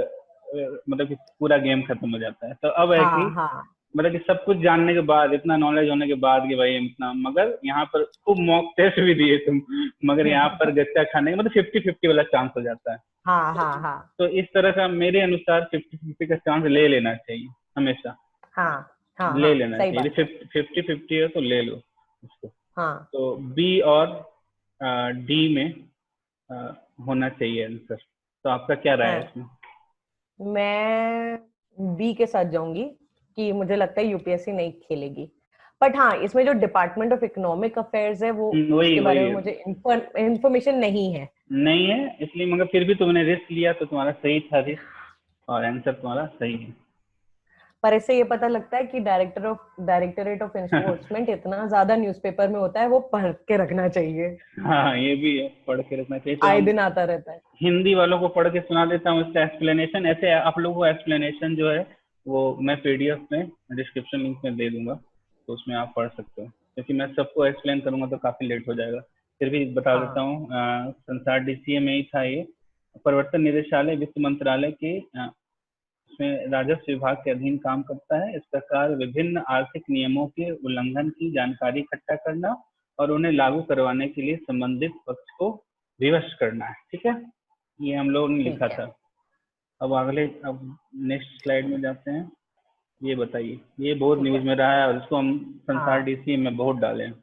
[SPEAKER 1] मतलब कि पूरा गेम खत्म हो जाता है। तो अब है कि
[SPEAKER 2] हाँ हाँ
[SPEAKER 1] मतलब कि सब कुछ जानने के बाद, इतना नॉलेज होने के बाद कि भाई इतना, मगर यहाँ पर खूब मॉक टेस्ट भी दिए तुम, मगर यहाँ पर गच्चा खाने का मतलब 50-50 वाला चांस हो जाता है।
[SPEAKER 2] हाँ हाँ हाँ
[SPEAKER 1] तो इस तरह का मेरे अनुसार 50-50 का चांस ले लेना चाहिए हमेशा,
[SPEAKER 2] हाँ हाँ
[SPEAKER 1] ले
[SPEAKER 2] हाँ,
[SPEAKER 1] लेना
[SPEAKER 2] सही
[SPEAKER 1] चाहिए।
[SPEAKER 2] बात
[SPEAKER 1] यदि
[SPEAKER 2] है।
[SPEAKER 1] 50-50 है तो ले लो उसको।
[SPEAKER 2] हाँ,
[SPEAKER 1] तो बी और डी में होना चाहिए आंसर। तो आपका क्या राय है
[SPEAKER 2] हाँ,
[SPEAKER 1] इसमें?
[SPEAKER 2] मैं बी के साथ जाऊंगी कि मुझे लगता है यूपीएससी नहीं खेलेगी। बट हाँ, इसमें जो डिपार्टमेंट ऑफ इकोनॉमिक अफेयर्स है वो,
[SPEAKER 1] वही
[SPEAKER 2] उसके बारे
[SPEAKER 1] वही
[SPEAKER 2] में
[SPEAKER 1] है,
[SPEAKER 2] मुझे इंफॉर्मेशन नहीं है।
[SPEAKER 1] नहीं है इसलिए, मगर फिर भी तुमने रिस्क लिया तो तुम्हारा सही था रिस्क, और आंसर तुम्हारा सही
[SPEAKER 2] पर इससे ये पता लगता है कि डायरेक्टरेट ऑफ
[SPEAKER 1] है।
[SPEAKER 2] एनफोर्समेंट इतना ज्यादा न्यूज़पेपर में होता है, वो पढ़ के रखना चाहिए।
[SPEAKER 1] हाँ ये भी है, पढ़ के रखना चाहिए। तो
[SPEAKER 2] आए
[SPEAKER 1] हम
[SPEAKER 2] दिन आता रहता है।
[SPEAKER 1] हिंदी वालों को पढ़ के सुना देता हूँ इसका एक्सप्लेनेशन। ऐसे आप लोगों को एक्सप्लेनेशन जो है वो मैं पीडीएफ में डिस्क्रिप्शन लिंक में दे दूंगा, तो उसमें आप पढ़ सकते हो, क्योंकि मैं सबको एक्सप्लेन करूंगा तो काफी लेट हो जाएगा। फिर भी बता देता
[SPEAKER 2] हाँ
[SPEAKER 1] हूँ, संसार डीसीए में ही था ये, प्रवर्तन निदेशालय वित्त मंत्रालय के इसमें राजस्व विभाग के अधीन काम करता है। इस प्रकार विभिन्न आर्थिक नियमों के उल्लंघन की जानकारी इकट्ठा करना और उन्हें लागू करवाने के लिए संबंधित पक्ष को विवश करना है। ठीक है, ये हम लोगों ने लिखा
[SPEAKER 2] ठीक है।
[SPEAKER 1] था। अब नेक्स्ट स्लाइड में जाते हैं। ये बताइए, ये बहुत न्यूज में रहा है और इसको हम संसार डीसी में बहुत डाले हैं,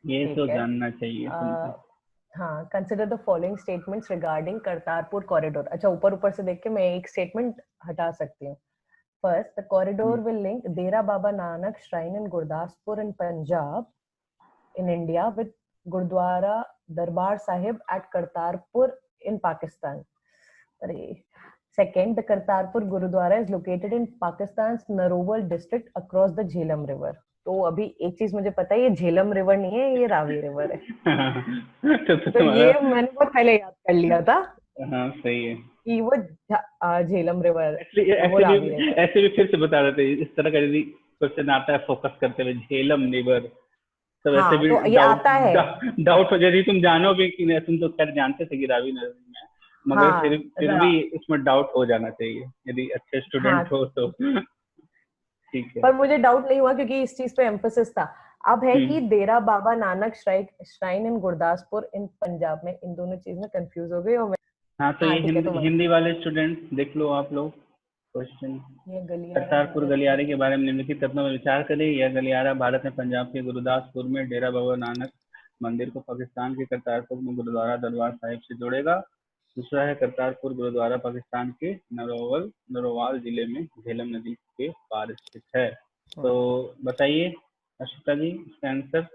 [SPEAKER 1] ये तो जानना चाहिए तुमको।
[SPEAKER 2] हाँ, consider the following statements regarding Kartarpur corridor. अच्छा, ऊपर से देख के मैं एक स्टेटमेंट हटा सकती हूँ। First, the corridor will link Dera Baba Nanak shrine in Gurdaspur in Punjab in India with Gurdwara Darbar Sahib at Kartarpur in Pakistan. Second, the Kartarpur Gurudwara is located in Pakistan's Narowal district across the Jhelum River. तो अभी एक चीज मुझे पता है, ये Jhelum river नहीं है, ये रावी रिवर है। तो ये मैंने बहुत पहले याद कर लिया था।
[SPEAKER 1] हाँ सही है
[SPEAKER 2] कि वो झेलम रिवर,
[SPEAKER 1] ऐसे भी फिर से बता देते हैं, इस तरह का यदि क्वेश्चन आता है फोकस करते हुए झेलम रिवर, तो वैसे भी
[SPEAKER 2] तो ये आता है,
[SPEAKER 1] डाउट हो जाए। तुम जानो भी कि नहीं, तुम तो खैर जानते थे कि रावी नदी में, मगर फिर भी इसमें डाउट हो जाना चाहिए यदि अच्छे स्टूडेंट हो तो। ठीक है,
[SPEAKER 2] पर मुझे डाउट नहीं हुआ क्योंकि इस चीज पे एम्फोसिस था। अब है कि डेरा बाबा नानक श्राइन इन गुरदासपुर इन पंजाब में, इन दोनों चीज में कंफ्यूज हो गई। और
[SPEAKER 1] हाँ तो ये हिंदी वाले स्टूडेंट देख लो आप लोग क्वेश्चन। करतारपुर गलियारे के बारे में निम्नलिखित तथ्यों में विचार करें। यह गलियारा भारत में पंजाब के गुरदासपुर में डेरा बाबा नानक मंदिर को पाकिस्तान के करतारपुर में गुरुद्वारा दरबार साहिब से जोड़ेगा। दूसरा है करतारपुर गुरुद्वारा पाकिस्तान के नरोवाल जिले में झेलम नदी के पार स्थित है। तो बताइए अशिता जी, इसका आंसर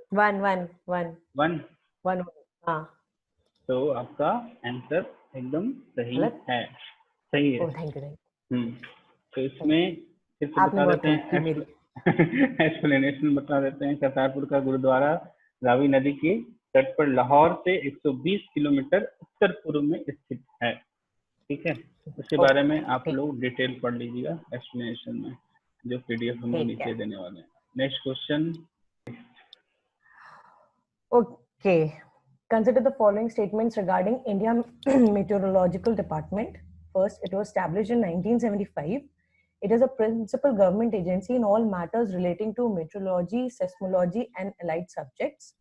[SPEAKER 1] वन।
[SPEAKER 2] हाँ,
[SPEAKER 1] तो आपका आंसर एकदम सही है, सही है। तो इसमें फिर से बता देते हैं, एक्सप्लेनेशन बता देते हैं। करतारपुर का गुरुद्वारा रावी नदी के तट पर लाहौर से 120 किलोमीटर उत्तर पूर्व में स्थित है। ठीक है, उसके बारे में आप लोग डिटेल पढ़ लीजिएगा एक्सप्लेनेशन में, जो पीडीएफ हम नीचे देने वाले हैं। Next question.
[SPEAKER 2] Okay, consider the following statements regarding India Meteorological Department. First, it was established in 1975. It is a principal government agency in all matters relating to meteorology, seismology, and allied subjects.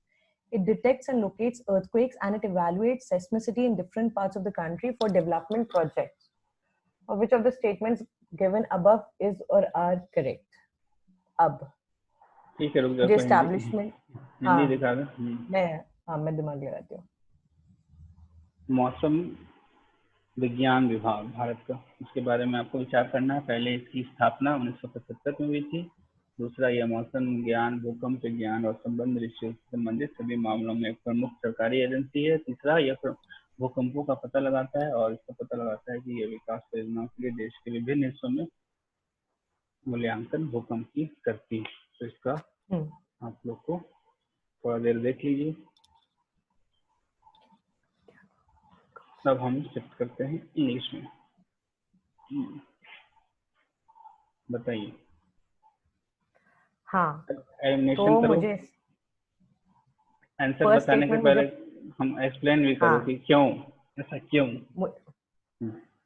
[SPEAKER 2] It detects and locates earthquakes, and it evaluates seismicity in different parts of the country for development projects. Which of the statements given above is or are correct? अब
[SPEAKER 1] ठीक है, रुक जाओ,
[SPEAKER 2] establishment
[SPEAKER 1] Hindi दिखा दो।
[SPEAKER 2] मैं दिमाग लगाती हूँ।
[SPEAKER 1] मौसम विज्ञान विभाग भारत का, उसके बारे में आपको विचार करना है। पहले इसकी स्थापना 1975 में हुई थी। दूसरा, यह मौसम ज्ञान, भूकंप विज्ञान और संबंधित सभी मामलों में एक प्रमुख सरकारी एजेंसी है। तीसरा, यह भूकंपों का पता लगाता है और इसका पता लगाता है कि यह विकास योजनाओं के लिए देश के विभिन्न हिस्सों में मूल्यांकन भूकंप की करती है। तो इसका आप लोग को थोड़ा देर देख लीजिए। अब हम शिफ्ट करते हैं इंग्लिश में। बताइए।
[SPEAKER 2] हाँ,
[SPEAKER 1] एनिमेशन तो करो। मुझे आंसर बताने के पहले हम एक्सप्लेन भी करो कि क्यों ऐसा, क्यों।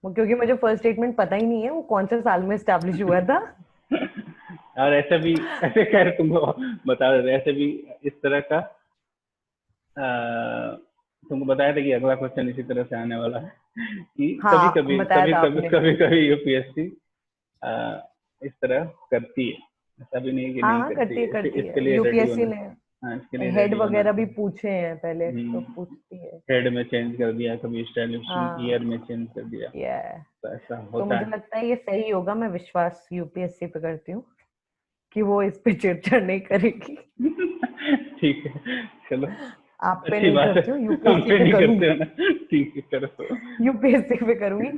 [SPEAKER 2] क्योंकि मुझे फर्स्ट स्टेटमेंट पता ही नहीं है वो कौन से साल में एस्टैब्लिश हुआ था।
[SPEAKER 1] और ऐसे भी, ऐसे खैर तुमको बता देते, ऐसे भी इस तरह का तुमको बताया था कि अगला क्वेश्चन इसी तरह से आने वाला है कि कभी यूपीएससी इस तरह करती है, ऐसा भी नहीं कि नहीं करती है। इसके लिए
[SPEAKER 2] यूपीएससी ने हेड वगैरह भी पूछे हैं पहले, तो पूछती है।
[SPEAKER 1] हेड में चेंज कर दिया, कभी एस्टैब्लिशमेंट ईयर में चेंज कर दिया, तो ऐसा होता है।
[SPEAKER 2] तो मुझे लगता है ये सही होगा। मैं विश्वास यूपीएससी पे करती हूँ कि वो इस पे चिड़चिड़ नहीं करेगी।
[SPEAKER 1] ठीक है, चलो
[SPEAKER 2] आप पे नहीं करती हूँ, यूपीएससी पे करूंगी।
[SPEAKER 1] ठीक है, करो।
[SPEAKER 2] यूपीएससी पे करूंगी।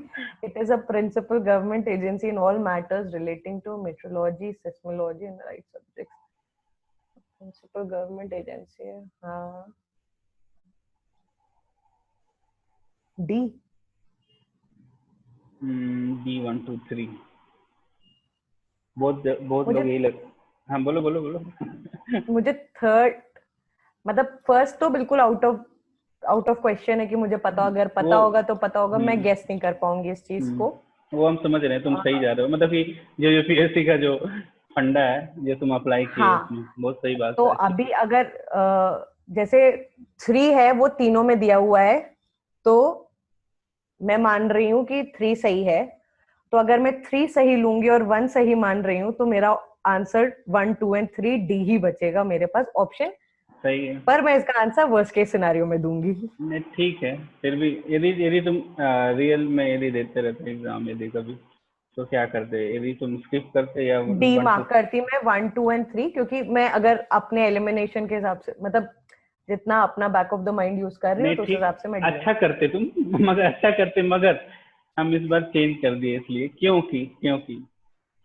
[SPEAKER 2] It is a principal government agency in all matters relating to meteorology, seismology and right subjects. Principal government agency है। हाँ, डी।
[SPEAKER 1] डी 1 2 3 बहुत लोग यही लग। हाँ बोलो।
[SPEAKER 2] मुझे थर्ड, मतलब फर्स्ट तो बिल्कुल आउट ऑफ क्वेश्चन है कि मुझे पता, अगर पता होगा तो पता होगा, मैं गेस नहीं कर पाऊंगी इस चीज को।
[SPEAKER 1] वो हम समझ रहे हैं, तुम सही जा रहे हो, मतलब कि जो यूपीएससी का जो फंडा है जो तुम अप्लाई किए, उसमें बहुत सही बात
[SPEAKER 2] तो
[SPEAKER 1] है।
[SPEAKER 2] अभी अगर जैसे 3 है वो तीनों में दिया हुआ है, तो मैं मान रही हूँ कि 3 सही है, तो अगर मैं 3 सही लूंगी और 1 सही मान रही हूँ तो मेरा आंसर 1, 2 एंड 3 डी ही बचेगा मेरे पास ऑप्शन।
[SPEAKER 1] सही है,
[SPEAKER 2] पर मैं इसका आंसर वर्स्ट केस सिनेरियो में दूंगी।
[SPEAKER 1] नहीं ठीक है, फिर भी यदि यदि तुम रियल में यदि देते रहते एग्जाम यदि कभी, तो क्या करते, यदि तुम स्किप करते या
[SPEAKER 2] डी
[SPEAKER 1] 1 2?
[SPEAKER 2] मार्क करती मैं 1, 2 एंड 3, क्योंकि मैं अगर अपने एलिमिनेशन के हिसाब से मतलब जितना अपना back of the mind use कर रही हूँ
[SPEAKER 1] नहीं
[SPEAKER 2] तो उस
[SPEAKER 1] ठीक,
[SPEAKER 2] हिसाब से मैं डी।
[SPEAKER 1] अच्छा करते तुम, मगर अच्छा करते, मगर हम इस बार चेंज कर दिए इसलिए, क्योंकि क्योंकि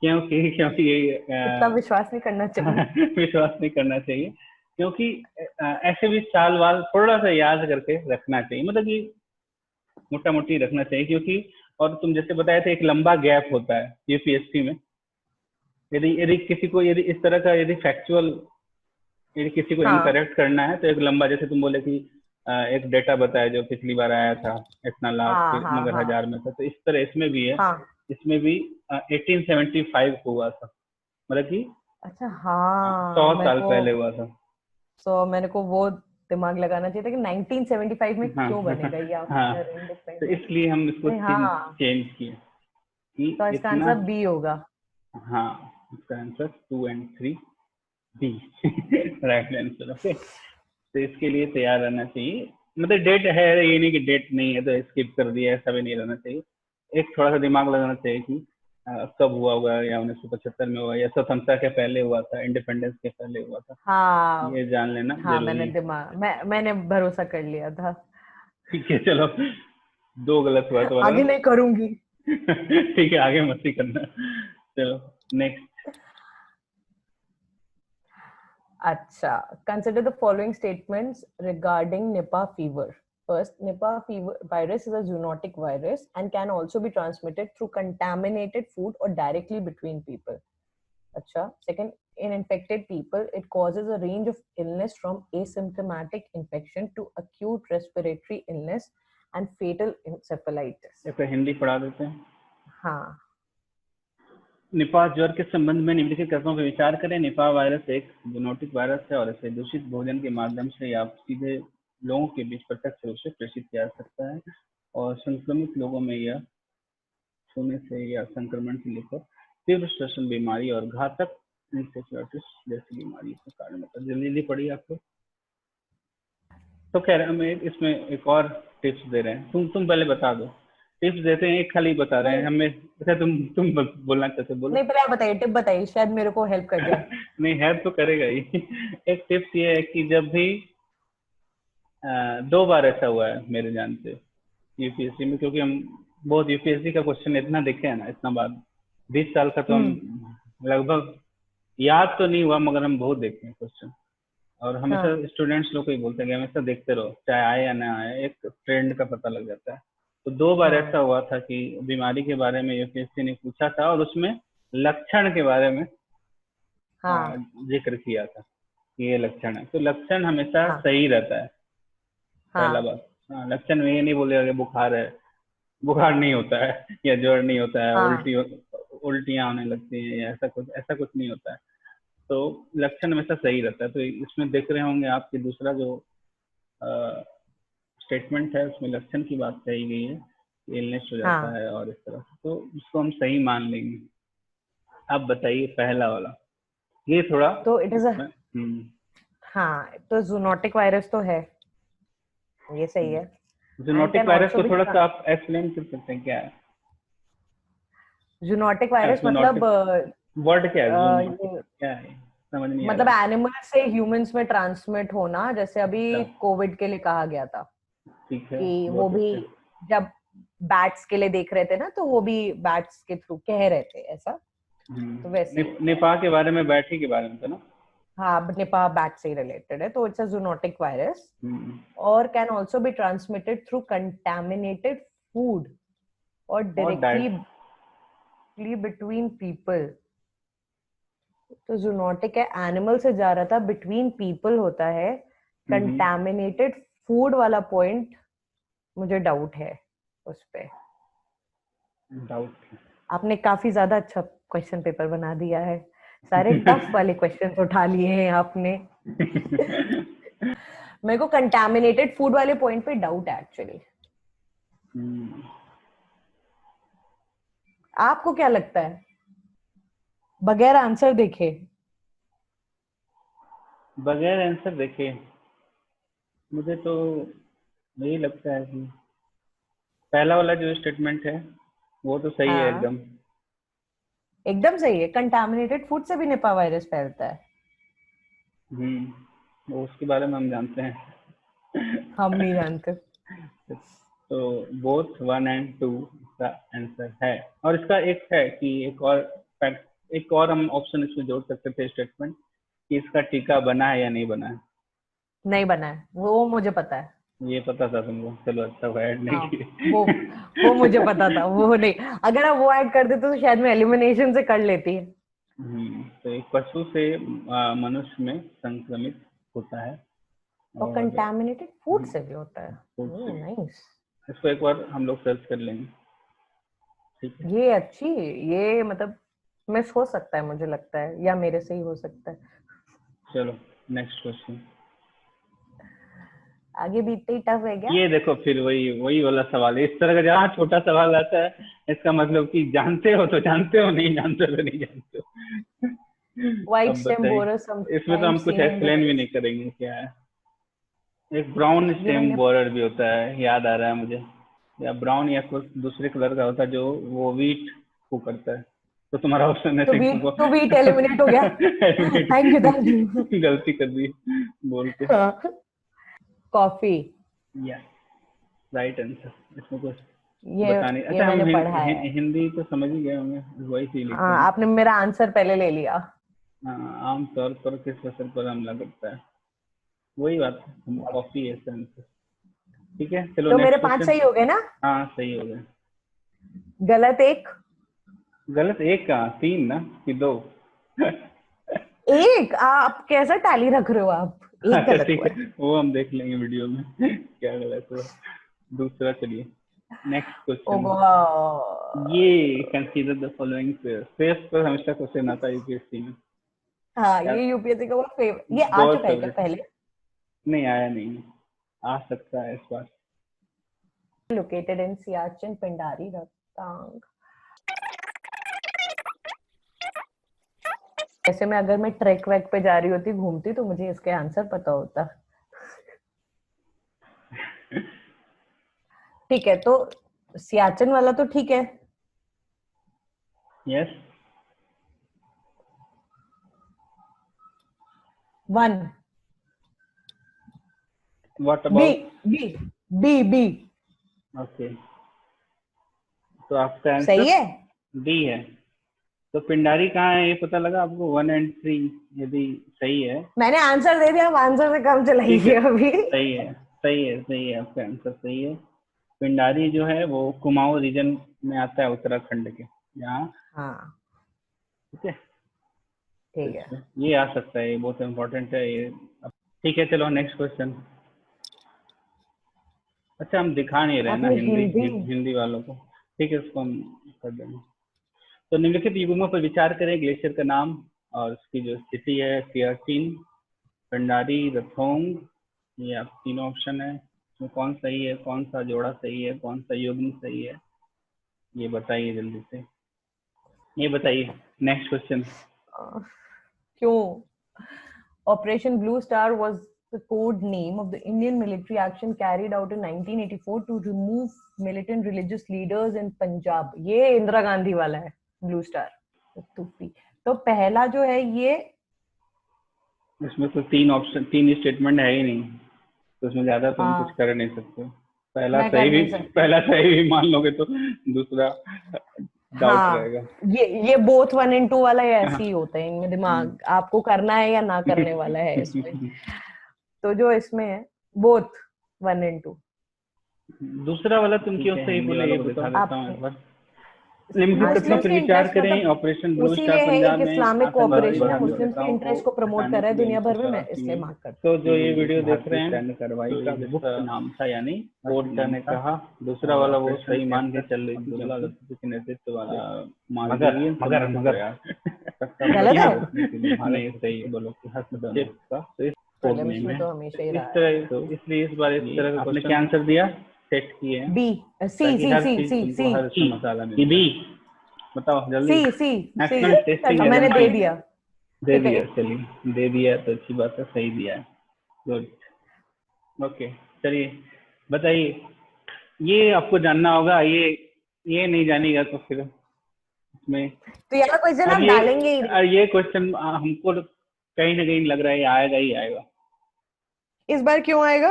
[SPEAKER 1] क्योंकि क्योंकि ये
[SPEAKER 2] इतना विश्वास नहीं करना चाहिए।
[SPEAKER 1] विश्वास नहीं करना चाहिए, क्योंकि ऐसे भी चाल वाल थोड़ा सा याद करके रखना चाहिए, मतलब कि मोटा मोटी रखना चाहिए, क्योंकि और तुम जैसे बताए थे एक लंबा गैप होता है यूपीएससी में, यदि यदि किसी को यदि इस तरह का यदि फैक्चुअल यदि किसी को
[SPEAKER 2] हाँ
[SPEAKER 1] इनकरेक्ट करना है तो एक लंबा, जैसे तुम बोले कि एक डेटा बताया जो पिछली बार आया था इतना लाख
[SPEAKER 2] हाँ
[SPEAKER 1] के
[SPEAKER 2] हाँ
[SPEAKER 1] मगर
[SPEAKER 2] हाँ
[SPEAKER 1] हजार में था, तो इस तरह इसमें भी है,
[SPEAKER 2] हाँ।
[SPEAKER 1] इसमें भी 1875 को हुआ था, मतलब कि
[SPEAKER 2] अच्छा
[SPEAKER 1] 100
[SPEAKER 2] हाँ, मेरे
[SPEAKER 1] साल
[SPEAKER 2] को
[SPEAKER 1] पहले हुआ था।
[SPEAKER 2] मेरे को वो दिमाग लगाना चाहिए था कि 1975 में
[SPEAKER 1] हाँ
[SPEAKER 2] क्यों बनेगा ये
[SPEAKER 1] हाँ,
[SPEAKER 2] आफ्टर
[SPEAKER 1] तो
[SPEAKER 2] इंडिपेंडेंस।
[SPEAKER 1] इसलिए हम इसको
[SPEAKER 2] नहीं हाँ,
[SPEAKER 1] चेंज किए कि
[SPEAKER 2] तो इसका
[SPEAKER 1] इतना,
[SPEAKER 2] आंसर बी होगा।
[SPEAKER 1] हाँ इसका answer 2 and 3 B right answer, okay. तो इसके लिए तैयार रहना चाहिए, मतलब डेट है, ये नहीं कि डेट नहीं है तो स्किप कर दिया, ऐसा भी नहीं रहना चाहिए, एक थोड़ा सा दिमाग लगाना चाहिए कि कब हुआ होगा, या 1975 में हुआ, या स्वतंत्रता के पहले हुआ था, इंडिपेंडेंस के पहले हुआ था,
[SPEAKER 2] हाँ
[SPEAKER 1] ये जान लेना
[SPEAKER 2] हाँ, मैंने
[SPEAKER 1] जरूरी।
[SPEAKER 2] मैंने भरोसा कर लिया था।
[SPEAKER 1] ठीक है चलो, 2 गलत हुआ तो
[SPEAKER 2] आगे
[SPEAKER 1] वाला।
[SPEAKER 2] नहीं करूंगी।
[SPEAKER 1] ठीक है, आगे मत ही करना। चलो next.
[SPEAKER 2] Acha. Consider the following statements regarding Nipah fever. First, Nipah fever virus is a zoonotic virus and can also be transmitted through contaminated food or directly between people. Acha. Second, in infected people, it causes a range of illness from asymptomatic infection to acute respiratory illness and fatal encephalitis.
[SPEAKER 1] एक हिंदी पढ़ा देते हैं।
[SPEAKER 2] हाँ,
[SPEAKER 1] Nipah ज्वर के संबंध में निम्नलिखित कथनों पर विचार करें। निपाह वायरस एक जूनोटिक वायरस है और इसे दूषित भोजन के माध्यम से या सीधे लोगों के बीच प्रत्यक्ष रूप से प्रेषित किया जा सकता है और संक्रमित लोगों में यह छूने से या संक्रमण से लेकर तीव्र श्वसन बीमारी और घातक इंसेफ्लाइटिस जैसी बीमारी का कारण होता है। जल्दी पड़ी आपको। तो खैर हम इसमें एक और टिप्स दे रहे हैं, तुम पहले बता दो। टिप्स देते हैं, एक खाली बता रहे हैं हमें। अच्छा तुम बोलना चाहते बोलो।
[SPEAKER 2] नहीं पहले आप बताइए, टिप बताइए, शायद मेरे को हेल्प कर जाए।
[SPEAKER 1] नहीं हेल्प तो करेगा ही। एक टिप्स ये है कि जब भी 2 बार ऐसा हुआ है मेरे जान से यूपीएससी में, क्योंकि हम बहुत यूपीएससी का क्वेश्चन इतना देखे है ना, इतना बार 20 साल का, तो हम लगभग याद तो नहीं हुआ मगर हम बहुत देखते हैं क्वेश्चन, और हमेशा
[SPEAKER 2] हाँ
[SPEAKER 1] स्टूडेंट्स लोग को ही बोलते हैं कि हमेशा देखते रहो, चाहे आए या ना आए, एक ट्रेंड का पता लग जाता है। तो 2 बार ऐसा
[SPEAKER 2] हाँ
[SPEAKER 1] हुआ था कि बीमारी के बारे में यूपीएससी ने पूछा था और उसमें लक्षण के बारे में
[SPEAKER 2] हाँ
[SPEAKER 1] जिक्र किया था कि ये लक्षण है, तो लक्षण हमेशा
[SPEAKER 2] हाँ
[SPEAKER 1] सही रहता है। पहला
[SPEAKER 2] हाँ
[SPEAKER 1] बात, लक्षण में ये नहीं बोलेगा कि बुखार है, बुखार नहीं होता है, या ज्वर नहीं होता है,
[SPEAKER 2] हाँ
[SPEAKER 1] उल्टियां होने लगती हैं, या ऐसा कुछ नहीं होता है। तो लक्षण हमेशा सही रहता है। तो इसमें देख रहे होंगे आपकी दूसरा जो स्टेटमेंट है उसमें लक्षण की बात कही गई है, इलनेस हो जाता
[SPEAKER 2] हाँ।
[SPEAKER 1] है और इस तरह से, तो उसको हम सही मान लेंगे। आप बताइए पहला वाला, ये थोड़ा
[SPEAKER 2] तो इट इज अ,
[SPEAKER 1] इसमें
[SPEAKER 2] हाँ तो जूनोटिक वायरस तो है, ये सही है। And
[SPEAKER 1] zoonotic
[SPEAKER 2] can
[SPEAKER 1] virus
[SPEAKER 2] also
[SPEAKER 1] को
[SPEAKER 2] बी,
[SPEAKER 1] थोड़ा सा आप एक्सप्लेन कर सकते हैं क्या है
[SPEAKER 2] जूनोटिक वायरस मतलब
[SPEAKER 1] जूनोटिक, वर्ड क्या है जूनोटिक,
[SPEAKER 2] ये
[SPEAKER 1] क्या है, समझ नहीं आ
[SPEAKER 2] मतलब
[SPEAKER 1] रहा है।
[SPEAKER 2] एनिमल से ह्यूमंस में ट्रांसमिट होना, जैसे अभी
[SPEAKER 1] अच्छा
[SPEAKER 2] कोविड के लिए कहा गया था
[SPEAKER 1] ठीक है,
[SPEAKER 2] कि वो
[SPEAKER 1] बहुत
[SPEAKER 2] भी
[SPEAKER 1] अच्छा।
[SPEAKER 2] जब बैट्स के लिए देख रहे थे ना, तो वो भी बैट्स के थ्रू कह रहे थे ऐसा, तो वैसे ही होता है।
[SPEAKER 1] निपाह के बारे में, बैठी के बारे में था ना।
[SPEAKER 2] हाँ, निपाह बैट से ही रिलेटेड है, तो इट्स अ जूनोटिक वायरस
[SPEAKER 1] हम्म,
[SPEAKER 2] और can also be transmitted through contaminated food और
[SPEAKER 1] और
[SPEAKER 2] डायरेक्टली
[SPEAKER 1] डाइट,
[SPEAKER 2] बिटवीन पीपल। तो जूनोटिक है, एनिमल से जा रहा था, बिटवीन पीपल होता है। कंटेमिनेटेड फूड वाला पॉइंट मुझे डाउट है उस पे।
[SPEAKER 1] डाउट।
[SPEAKER 2] आपने काफी ज्यादा अच्छा क्वेश्चन पेपर बना दिया है, सारे टफ वाले क्वेश्चंस उठा लिए हैं आपने। मेरे को कंटेमिनेटेड फूड वाले पॉइंट पे डाउट है एक्चुअली। आपको क्या लगता है बगैर आंसर देखे?
[SPEAKER 1] बगैर आंसर देखे मुझे तो यही लगता है कि पहला वाला जो स्टेटमेंट है वो तो सही है
[SPEAKER 2] हाँ,
[SPEAKER 1] एकदम।
[SPEAKER 2] एकदम सही है। कंटामिनेटेड फूड से भी निपा वायरस फैलता है।
[SPEAKER 1] वो उसके बारे में हम जानते हैं।
[SPEAKER 2] हम नहीं जानते।
[SPEAKER 1] तो बोथ 1 एंड 2 इसका आंसर है। और इसका एक है कि एक और हम ऑप्शन इसमें जोड़ सकते थे स्टेटमेंट कि इसका टीका बना है या नहीं बना है।
[SPEAKER 2] नहीं बना है, वो मुझे पता है।
[SPEAKER 1] ये पता था तुमको, चलो अच्छा हुआ ऐड नहीं
[SPEAKER 2] हाँ,
[SPEAKER 1] किए।
[SPEAKER 2] वो मुझे पता था। वो नहीं, अगर आप वो ऐड कर देते तो शायद मैं एलिमिनेशन से कर लेती।
[SPEAKER 1] तो एक पशु से मनुष्य में संक्रमित होता है
[SPEAKER 2] और
[SPEAKER 1] और
[SPEAKER 2] कंटामिनेटेड फूड से भी होता है।
[SPEAKER 1] फूड से।
[SPEAKER 2] नाइस।
[SPEAKER 1] इसको एक बार हम लोग सर्च कर लेंगे, ठीक है।
[SPEAKER 2] ये अच्छी, ये मतलब मिस हो सकता है मुझे लगता है, या मेरे से ही हो सकता है।
[SPEAKER 1] चलो नेक्स्ट क्वेश्चन।
[SPEAKER 2] आगे भी इतना ही टफ है क्या?
[SPEAKER 1] ये देखो फिर वही वही वाला सवाल है। इस तरह का जहाँ छोटा सवाल आता है इसका मतलब कि जानते हो तो जानते हो, नहीं जानते हो तो नहीं जानते हो।
[SPEAKER 2] व्हाइट
[SPEAKER 1] अब
[SPEAKER 2] स्टेम
[SPEAKER 1] बताइए,
[SPEAKER 2] बोरर
[SPEAKER 1] इसमें तो हम
[SPEAKER 2] समटाइम्स
[SPEAKER 1] कुछ
[SPEAKER 2] सीन इन द
[SPEAKER 1] एक्सप्लेन भी नहीं
[SPEAKER 2] वेस्ट।
[SPEAKER 1] करेंगे क्या है। एक ब्राउन
[SPEAKER 2] ये
[SPEAKER 1] स्टेम
[SPEAKER 2] मैंने
[SPEAKER 1] बोरर भी होता है, याद आ रहा है मुझे। या ब्राउन या कुछ दूसरे कलर का होता है जो वो वीट को करता है। तो तुम्हारा ऑप्शन है
[SPEAKER 2] तो
[SPEAKER 1] सिक्स
[SPEAKER 2] वीट
[SPEAKER 1] को
[SPEAKER 2] तो वीट एलिमिनेट हो गया। Thank you.
[SPEAKER 1] गलती कर दी बोल के।
[SPEAKER 2] कॉफी।
[SPEAKER 1] Yes, right answer. इसमें कुछ
[SPEAKER 2] ये
[SPEAKER 1] बताने,
[SPEAKER 2] ये
[SPEAKER 1] अच्छा हम
[SPEAKER 2] मैंने पढ़ा है।
[SPEAKER 1] हिंदी तो समझ ही गए होंगे, वही से लिखते
[SPEAKER 2] हाँ,
[SPEAKER 1] हैं।
[SPEAKER 2] आपने मेरा आंसर पहले ले लिया।
[SPEAKER 1] हाँ, आमतौर पर किस फसल पर हमला करता है, वही बात है, हम कॉफी है इसका आंसर। ठीक है, चलो
[SPEAKER 2] तो मेरे
[SPEAKER 1] नेक्स्ट
[SPEAKER 2] 5
[SPEAKER 1] क्वेश्चन।
[SPEAKER 2] सही हो गए ना?
[SPEAKER 1] हाँ सही हो गया।
[SPEAKER 2] गलत एक।
[SPEAKER 1] गलत एक का 3 ना कि 2?
[SPEAKER 2] एक, आप कैसा टैली रख रहे हो आप? एक
[SPEAKER 1] अच्छा
[SPEAKER 2] गलत
[SPEAKER 1] ठीक
[SPEAKER 2] हुआ
[SPEAKER 1] है,
[SPEAKER 2] है।
[SPEAKER 1] वो हम देख लेंगे वीडियो में क्या गलत हुआ। दूसरा चलिए, नेक्स्ट
[SPEAKER 2] ओ
[SPEAKER 1] क्वेश्चन।
[SPEAKER 2] गॉड।
[SPEAKER 1] ये कंसीडर द फॉलोइंग फेयर्स पर हमेशा क्वेश्चन आता है यूपीएससी में।
[SPEAKER 2] हाँ,
[SPEAKER 1] यार
[SPEAKER 2] ये यूपीएससी का बहुत फेवरेट, ये आ
[SPEAKER 1] बहुत
[SPEAKER 2] चुका है क्या
[SPEAKER 1] फेवरेट है।
[SPEAKER 2] पहले?
[SPEAKER 1] नहीं आया नहीं है, आ सकता है इस बार।
[SPEAKER 2] Located in Siachen, Pindari, Rohtang. ऐसे में अगर मैं ट्रैक वैक पे जा रही होती घूमती तो मुझे इसके आंसर पता होता। ठीक है, तो सियाचिन वाला तो ठीक है।
[SPEAKER 1] Yes.
[SPEAKER 2] 1।
[SPEAKER 1] What
[SPEAKER 2] B.
[SPEAKER 1] About?
[SPEAKER 2] B. B.
[SPEAKER 1] Okay, तो आपका
[SPEAKER 2] सही
[SPEAKER 1] आंसर
[SPEAKER 2] है।
[SPEAKER 1] डी है। तो पिंडारी कहाँ है ये पता लगा आपको? 1 एंड 3 यदि सही है।
[SPEAKER 2] मैंने आंसर दे दिया, अब आंसर से काम
[SPEAKER 1] ठीक है,
[SPEAKER 2] चलाइए अभी।
[SPEAKER 1] सही है सही है सही है, आपका आंसर सही है। पिंडारी जो है वो कुमाऊं रीजन में आता है, उत्तराखंड के यहाँ।
[SPEAKER 2] हाँ,
[SPEAKER 1] ठीक है, तो
[SPEAKER 2] ठीक है।
[SPEAKER 1] इसमें ये आ सकता है, ये बहुत इम्पोर्टेंट है ये। ठीक है, चलो नेक्स्ट क्वेश्चन। अच्छा हम दिखा नहीं रहे ना
[SPEAKER 2] आपने
[SPEAKER 1] हिंदी
[SPEAKER 2] हिंदी।
[SPEAKER 1] हिंदी वालों को। ठीक है, उसको हम कर देंगे। तो निम्नलिखित युग्मों पर विचार करें। ग्लेशियर का नाम और उसकी जो स्थिति है। सियाचिन, पिंडारी, रथोंग। ये आप तीनों ऑप्शन है, इसमें कौन सही है, कौन सा जोड़ा सही है, कौन सा युग्म सही है, ये बताइए जल्दी से। ये बताइए, नेक्स्ट क्वेश्चन।
[SPEAKER 2] क्यों? Operation Blue Star was the code name of the Indian military action carried out in 1984 to remove militant religious leaders in Punjab. ये इंदिरा गांधी वाला है, ब्लू स्टार। तो पहला जो है ये,
[SPEAKER 1] इसमें तो 3 ऑप्शन, 3 स्टेटमेंट है ही नहीं, तो उसमें ज्यादा तुम कुछ
[SPEAKER 2] हाँ,
[SPEAKER 1] कर नहीं सकते।
[SPEAKER 2] मैं कर नहीं सकती।
[SPEAKER 1] पहला सही भी मान लोगे तो दूसरा डाउट
[SPEAKER 2] हाँ,
[SPEAKER 1] रहेगा।
[SPEAKER 2] ये बोथ 1 and 2 वाला ये ऐसे ही
[SPEAKER 1] हाँ।
[SPEAKER 2] होता है इनमें, दिमाग आपको करना है या ना करने वाला है इसमें। तो जो इसमें है बोथ 1 and 2।
[SPEAKER 1] दूसरा वाला तुम क्यों सही बोले ये बता देता हूँ एक
[SPEAKER 2] आप
[SPEAKER 1] बार। निम्नलिखित तथ्यों
[SPEAKER 2] मुस्लिम्स
[SPEAKER 1] पर
[SPEAKER 2] के
[SPEAKER 1] विचार
[SPEAKER 2] इंटरेस्ट
[SPEAKER 1] करें।
[SPEAKER 2] मतलब
[SPEAKER 1] ऑपरेशन ब्लू
[SPEAKER 2] उसी
[SPEAKER 1] स्टार
[SPEAKER 2] में है, एक
[SPEAKER 1] पंजाब में
[SPEAKER 2] इस्लामिक
[SPEAKER 1] आतंकवादी
[SPEAKER 2] कॉपरेशन है, मुस्लिम्स के
[SPEAKER 1] नेताओं को
[SPEAKER 2] इंटरेस्ट को प्रमोट कर
[SPEAKER 1] हटाने
[SPEAKER 2] रहा
[SPEAKER 1] के
[SPEAKER 2] है
[SPEAKER 1] लिए
[SPEAKER 2] दुनिया भर में, मैं
[SPEAKER 1] निष्ठा
[SPEAKER 2] इसलिए
[SPEAKER 1] की।
[SPEAKER 2] मार्क करती
[SPEAKER 1] तो जो ये वीडियो देख रहे हैं सैन्य कार्रवाई का गुप्त नाम था, यानी कोर्ट ने कहा। दूसरा वाला वो सही मान के चल रही थी अब्दुल्ला लतीफ के नेतृत्व वाले मालदीवियन समूह को
[SPEAKER 2] हूँ। गलत है।
[SPEAKER 1] नहीं सही है, बोलो कि हस्तक्षेप का तो इस कोड
[SPEAKER 2] प्रीलिम्स
[SPEAKER 1] नेम
[SPEAKER 2] में
[SPEAKER 1] है।
[SPEAKER 2] तो हमेशा ही
[SPEAKER 1] इस
[SPEAKER 2] रहा है।
[SPEAKER 1] तरह तो इसलिए इस बार इस तरह का आपने क्या आंसर दिया, सेट किए हैं
[SPEAKER 2] बी। सी
[SPEAKER 1] ताकि
[SPEAKER 2] सी
[SPEAKER 1] हर
[SPEAKER 2] सी
[SPEAKER 1] चीज
[SPEAKER 2] सी
[SPEAKER 1] तुमको
[SPEAKER 2] सी
[SPEAKER 1] हर मसाला मिल जाए। बताओ जल्दी।
[SPEAKER 2] सी
[SPEAKER 1] मैक्सिमम टेस्टिंग
[SPEAKER 2] मैंने दे
[SPEAKER 1] एजेंसी।
[SPEAKER 2] दिया।
[SPEAKER 1] दे दिया, चलिए दे दिया तो अच्छी बात है, सही दिया है। Good, okay. चलिए बताइए, ये आपको जानना होगा, ये नहीं जानिएगा तो फिर इसमें।
[SPEAKER 2] तो यहाँ क्वेश्चन
[SPEAKER 1] और
[SPEAKER 2] आप डालेंगे ही।
[SPEAKER 1] ये क्वेश्चन हमको कहीं ना कहीं लग रहा है ये आएगा ही आएगा।
[SPEAKER 2] इस बार क्यों आएगा?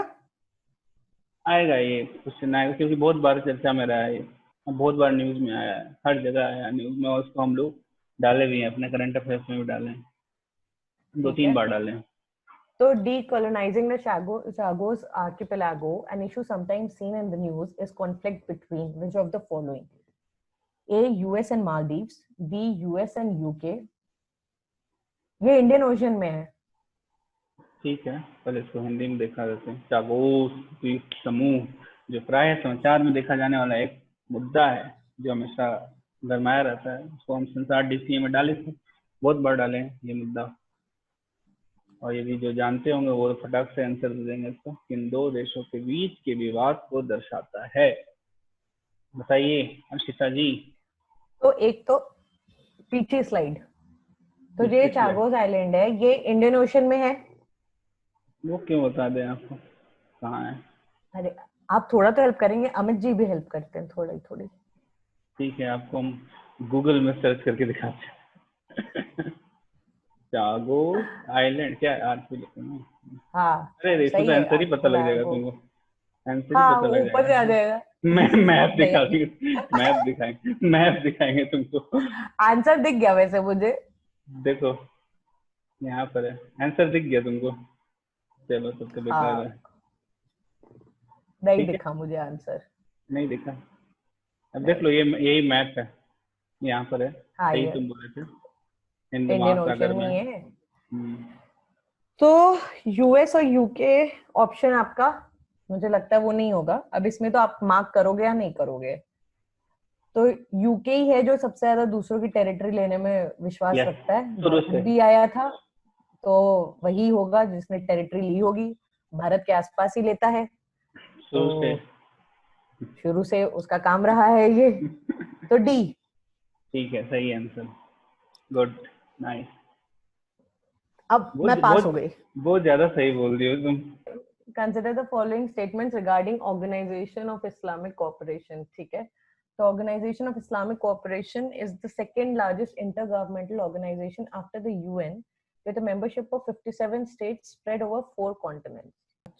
[SPEAKER 1] आएगा ये क्वेश्चन आएगा, क्योंकि बहुत बार चर्चा में रहा है ये, बहुत बार न्यूज में आया है, हर जगह आया न्यूज में, और उसको हम लोग डाले भी हैं, अपने करंट अफेयर्स में भी डाले हैं, दो
[SPEAKER 2] ठीक
[SPEAKER 1] तीन
[SPEAKER 2] है,
[SPEAKER 1] बार डाले हैं।
[SPEAKER 2] तो decolonizing the Chagos archipelago, an issue sometimes seen in the news, is conflict between which of the following? A. US and Maldives. B. US and UK. ये इंडियन ओशन में है।
[SPEAKER 1] ठीक है, पहले इसको हिंदी में देखा जाते हैं। चागोस द्वीप समूह, जो प्राय समाचार में देखा जाने वाला एक मुद्दा है, जो हमेशा गरमाया रहता है, उसको हम संसार डीसीए में डाले थे, बहुत बार डाले हैं ये मुद्दा। और यदि जो जानते होंगे वो फटाक से आंसर दे देंगे इसको। इन दो देशों के बीच के विवाद को दर्शाता है। बताइए अर्शिता जी।
[SPEAKER 2] तो एक तो पीछे स्लाइड, तो ये
[SPEAKER 1] पिछले slide।
[SPEAKER 2] चागोस आइलैंड है, ये इंडियन ओशन में है।
[SPEAKER 1] वो क्यों बता दें आपको कहाँ है?
[SPEAKER 2] अरे आप थोड़ा तो हेल्प करेंगे, अमित जी भी हेल्प करते हैं थोड़ी थोड़ी।
[SPEAKER 1] ठीक है, आपको हम गूगल में सर्च करके दिखाते हैं। चागोस आइलैंड क्या आर्किपेलागो?
[SPEAKER 2] हाँ
[SPEAKER 1] अरे इसमें
[SPEAKER 2] सही
[SPEAKER 1] तो
[SPEAKER 2] है,
[SPEAKER 1] आंसर ही पता लग जाएगा
[SPEAKER 2] आर्किपेलागो।
[SPEAKER 1] तुमको, आंसर ही
[SPEAKER 2] हाँ
[SPEAKER 1] पता लग
[SPEAKER 2] ऊपर से आ
[SPEAKER 1] जाएगा।
[SPEAKER 2] जाएगा।
[SPEAKER 1] मैप दिखा
[SPEAKER 2] सही
[SPEAKER 1] देंगे, मैप दिखाएंगे तुमको।
[SPEAKER 2] आंसर दिख गया वैसे मुझे।
[SPEAKER 1] देखो यहाँ पर है, आंसर दिख गया तुमको। चलो तब तो बेकार है।
[SPEAKER 2] हाँ नहीं
[SPEAKER 1] ठीक है,
[SPEAKER 2] दिखा मुझे आंसर।
[SPEAKER 1] नहीं दिखा। अब देख
[SPEAKER 2] नहीं,
[SPEAKER 1] लो, ये यही मैप है, यहाँ पर है,
[SPEAKER 2] हाँ
[SPEAKER 1] सही
[SPEAKER 2] ये
[SPEAKER 1] तुम बोले थे, हिंद
[SPEAKER 2] इंडियन
[SPEAKER 1] महासागर
[SPEAKER 2] ओशन
[SPEAKER 1] में।
[SPEAKER 2] में ही है।
[SPEAKER 1] हम्म,
[SPEAKER 2] तो यूएस और यूके ऑप्शन आपका, मुझे लगता है वो नहीं होगा। अब इसमें तो आप मार्क करोगे या नहीं करोगे? तो यूके ही है जो सबसे ज्यादा दूसरों की टेरिटरी लेने में विश्वास
[SPEAKER 1] यस,
[SPEAKER 2] रखता है।
[SPEAKER 1] शुरू
[SPEAKER 2] भारत
[SPEAKER 1] से।
[SPEAKER 2] भी आया था, तो वही होगा जिसने टेरिटरी ली होगी। भारत के आसपास ही लेता है,
[SPEAKER 1] शुरू से।
[SPEAKER 2] तो शुरू से उसका काम रहा है ये। तो डी।
[SPEAKER 1] ठीक है, सही आंसर। Good, nice.
[SPEAKER 2] अब
[SPEAKER 1] बहुत
[SPEAKER 2] मैं पास हो
[SPEAKER 1] बहुत
[SPEAKER 2] गई।
[SPEAKER 1] बहुत ज्यादा सही बोल रही हो तुम।
[SPEAKER 2] Consider the following statements regarding Organization of Islamic Cooperation. ठीक है, तो Organization of Islamic Cooperation is the second largest intergovernmental organization after the UN, with a membership of 57 states spread over 4 continents.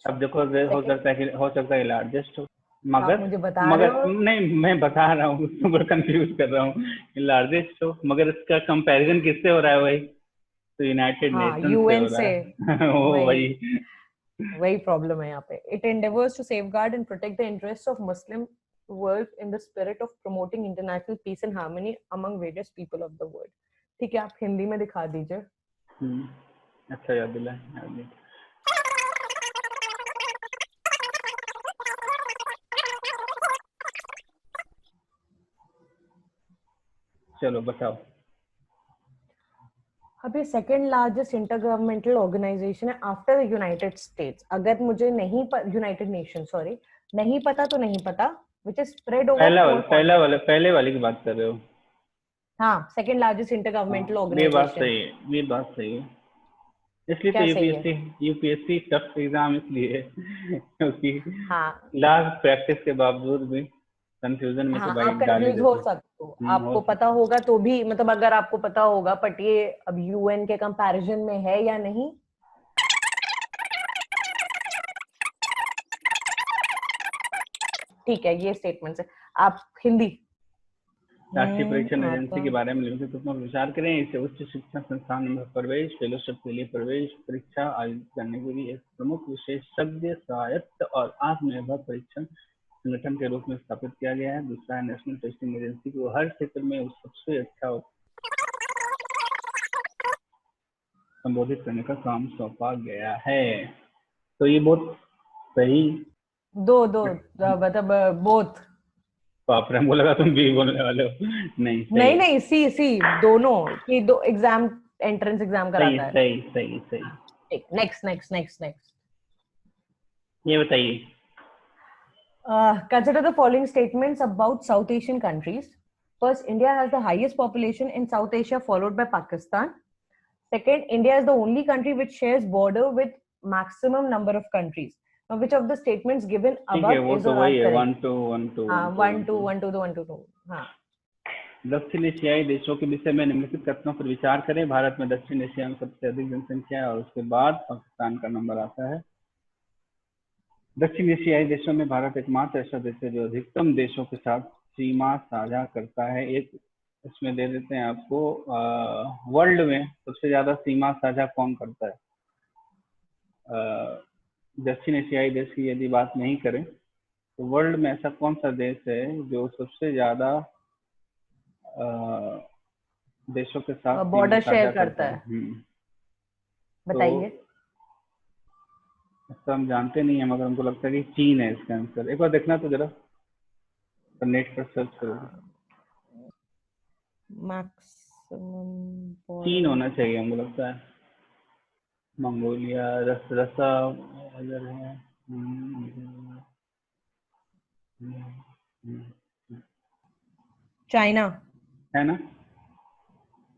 [SPEAKER 1] अब देखो,
[SPEAKER 2] Second,
[SPEAKER 1] हो सकता है largest हो,
[SPEAKER 2] आप
[SPEAKER 1] मगर
[SPEAKER 2] मुझे बता रहे हो।
[SPEAKER 1] नहीं, मैं बता रहा हूँ, तुमको कंफ्यूज कर रहा हूँ। लार्जेस्ट हो, मगर इसका कंपैरिजन किससे हो रहा है? वही तो, यूनाइटेड
[SPEAKER 2] हाँ
[SPEAKER 1] नेशन से
[SPEAKER 2] यूएन
[SPEAKER 1] हो रहा
[SPEAKER 2] से।
[SPEAKER 1] है। वो
[SPEAKER 2] वही
[SPEAKER 1] वही।
[SPEAKER 2] वही प्रॉब्लम है यहाँ पे। It endeavors to safeguard and protect the interests of Muslim world in the spirit of promoting international peace and harmony among various people of the world. ठीक है, आप हिंदी में दिखा दीजिए।
[SPEAKER 1] अच्छा याद दिलाया। चलो बताओ।
[SPEAKER 2] अब ये सेकेंड लार्जेस्ट इंटरगवर्नमेंटल ऑर्गेनाइजेशन है आफ्टर द यूनाइटेड स्टेट्स। अगर मुझे नहीं यूनाइटेड नेशन, सॉरी, नहीं पता तो नहीं पता, which is spread over 4 continent.
[SPEAKER 1] पहले वाले की बात कर रहे हो?
[SPEAKER 2] हाँ, सेकेंड लार्जेस्ट
[SPEAKER 1] हाँ,
[SPEAKER 2] इंटरगवर्नमेंटल
[SPEAKER 1] ये बात
[SPEAKER 2] ऑर्गेनाइजेशन।
[SPEAKER 1] सही है, ये बात सही है। इसलिए तो
[SPEAKER 2] क्या सही है?
[SPEAKER 1] यूपीएससी टफ एग्जाम इसलिए है, क्योंकि
[SPEAKER 2] हाँ
[SPEAKER 1] लास्ट प्रैक्टिस के बावजूद भी कंफ्यूजन में तो
[SPEAKER 2] हाँ,
[SPEAKER 1] भाई
[SPEAKER 2] आप
[SPEAKER 1] डाल ही
[SPEAKER 2] कंफ्यूज हो
[SPEAKER 1] देते हैं।
[SPEAKER 2] सकते हो,
[SPEAKER 1] हो
[SPEAKER 2] आपको पता
[SPEAKER 1] सकता है।
[SPEAKER 2] होगा तो भी, मतलब अगर आपको पता होगा, बट ये अब यूएन के कंपैरिजन में है या नहीं। ठीक है, ये स्टेटमेंट है। आप हिंदी।
[SPEAKER 1] राष्ट्रीय परीक्षण एजेंसी
[SPEAKER 2] आपका
[SPEAKER 1] के बारे में लिखित रूप में विचार करें। इसे उच्च शिक्षा संस्थान में प्रवेश, फेलोशिप के लिए प्रवेश परीक्षा आयोजित करने के लिए एक प्रमुख विशेषज्ञ स्वायत्त और आत्मनिर्भर परीक्षण संगठन के रूप में स्थापित किया गया है। दूसरा है, नेशनल टेस्टिंग एजेंसी को हर क्षेत्र में सबसे अच्छा संबोधित करने का काम सौंपा गया है। तो ये बहुत सही।
[SPEAKER 2] दो दो मतलब बोथ।
[SPEAKER 1] बाप रे, हमको लगा तुम भी बोलने वाले हो। नहीं, सही
[SPEAKER 2] नहीं
[SPEAKER 1] है,
[SPEAKER 2] नहीं, सी सी दोनों की, दो एग्जाम, एंट्रेंस एग्जाम
[SPEAKER 1] सही
[SPEAKER 2] कराता है।
[SPEAKER 1] सही सही सही।
[SPEAKER 2] ठीक, नेक्स्ट नेक्स्ट नेक्स्ट नेक्स्ट।
[SPEAKER 1] ये बताइए।
[SPEAKER 2] Consider the following statements about South Asian countries. First, India has the highest population in South Asia, followed by Pakistan. Second, India is the only country which shares border with maximum number of countries. Now, which of the statements given above is or are correct?
[SPEAKER 1] 1 2 1 2
[SPEAKER 2] 1 2 1 2 1 2 2. हाँ.
[SPEAKER 1] दक्षिण एशियाई देशों के विषय में निम्नलिखित कथनों पर विचार करें। भारत में दक्षिण एशिया में सबसे अधिक जनसंख्या है और उसके बाद पाकिस्तान का नंबर आता है। दक्षिण एशियाई देशों में भारत एकमात्र ऐसा देश है जो अधिकतम देशों के साथ सीमा साझा करता है। एक इसमें दे देते हैं आपको, वर्ल्ड में सबसे ज्यादा सीमा साझा कौन करता है? दक्षिण एशियाई देश की यदि बात नहीं करें तो वर्ल्ड में ऐसा कौन सा देश है जो सबसे ज्यादा देशों के साथ
[SPEAKER 2] बॉर्डर शेयर करता है? बताइए।
[SPEAKER 1] तो हम जानते नहीं है, मगर हमको लगता है कि चीन है इसका आंसर। एक बार देखना तो जरा, नेट पर सर्च करो।
[SPEAKER 2] मैक्सिमम
[SPEAKER 1] चीन होना चाहिए हमको लगता है। मंगोलिया, रसा अगर है,
[SPEAKER 2] चाइना
[SPEAKER 1] है ना?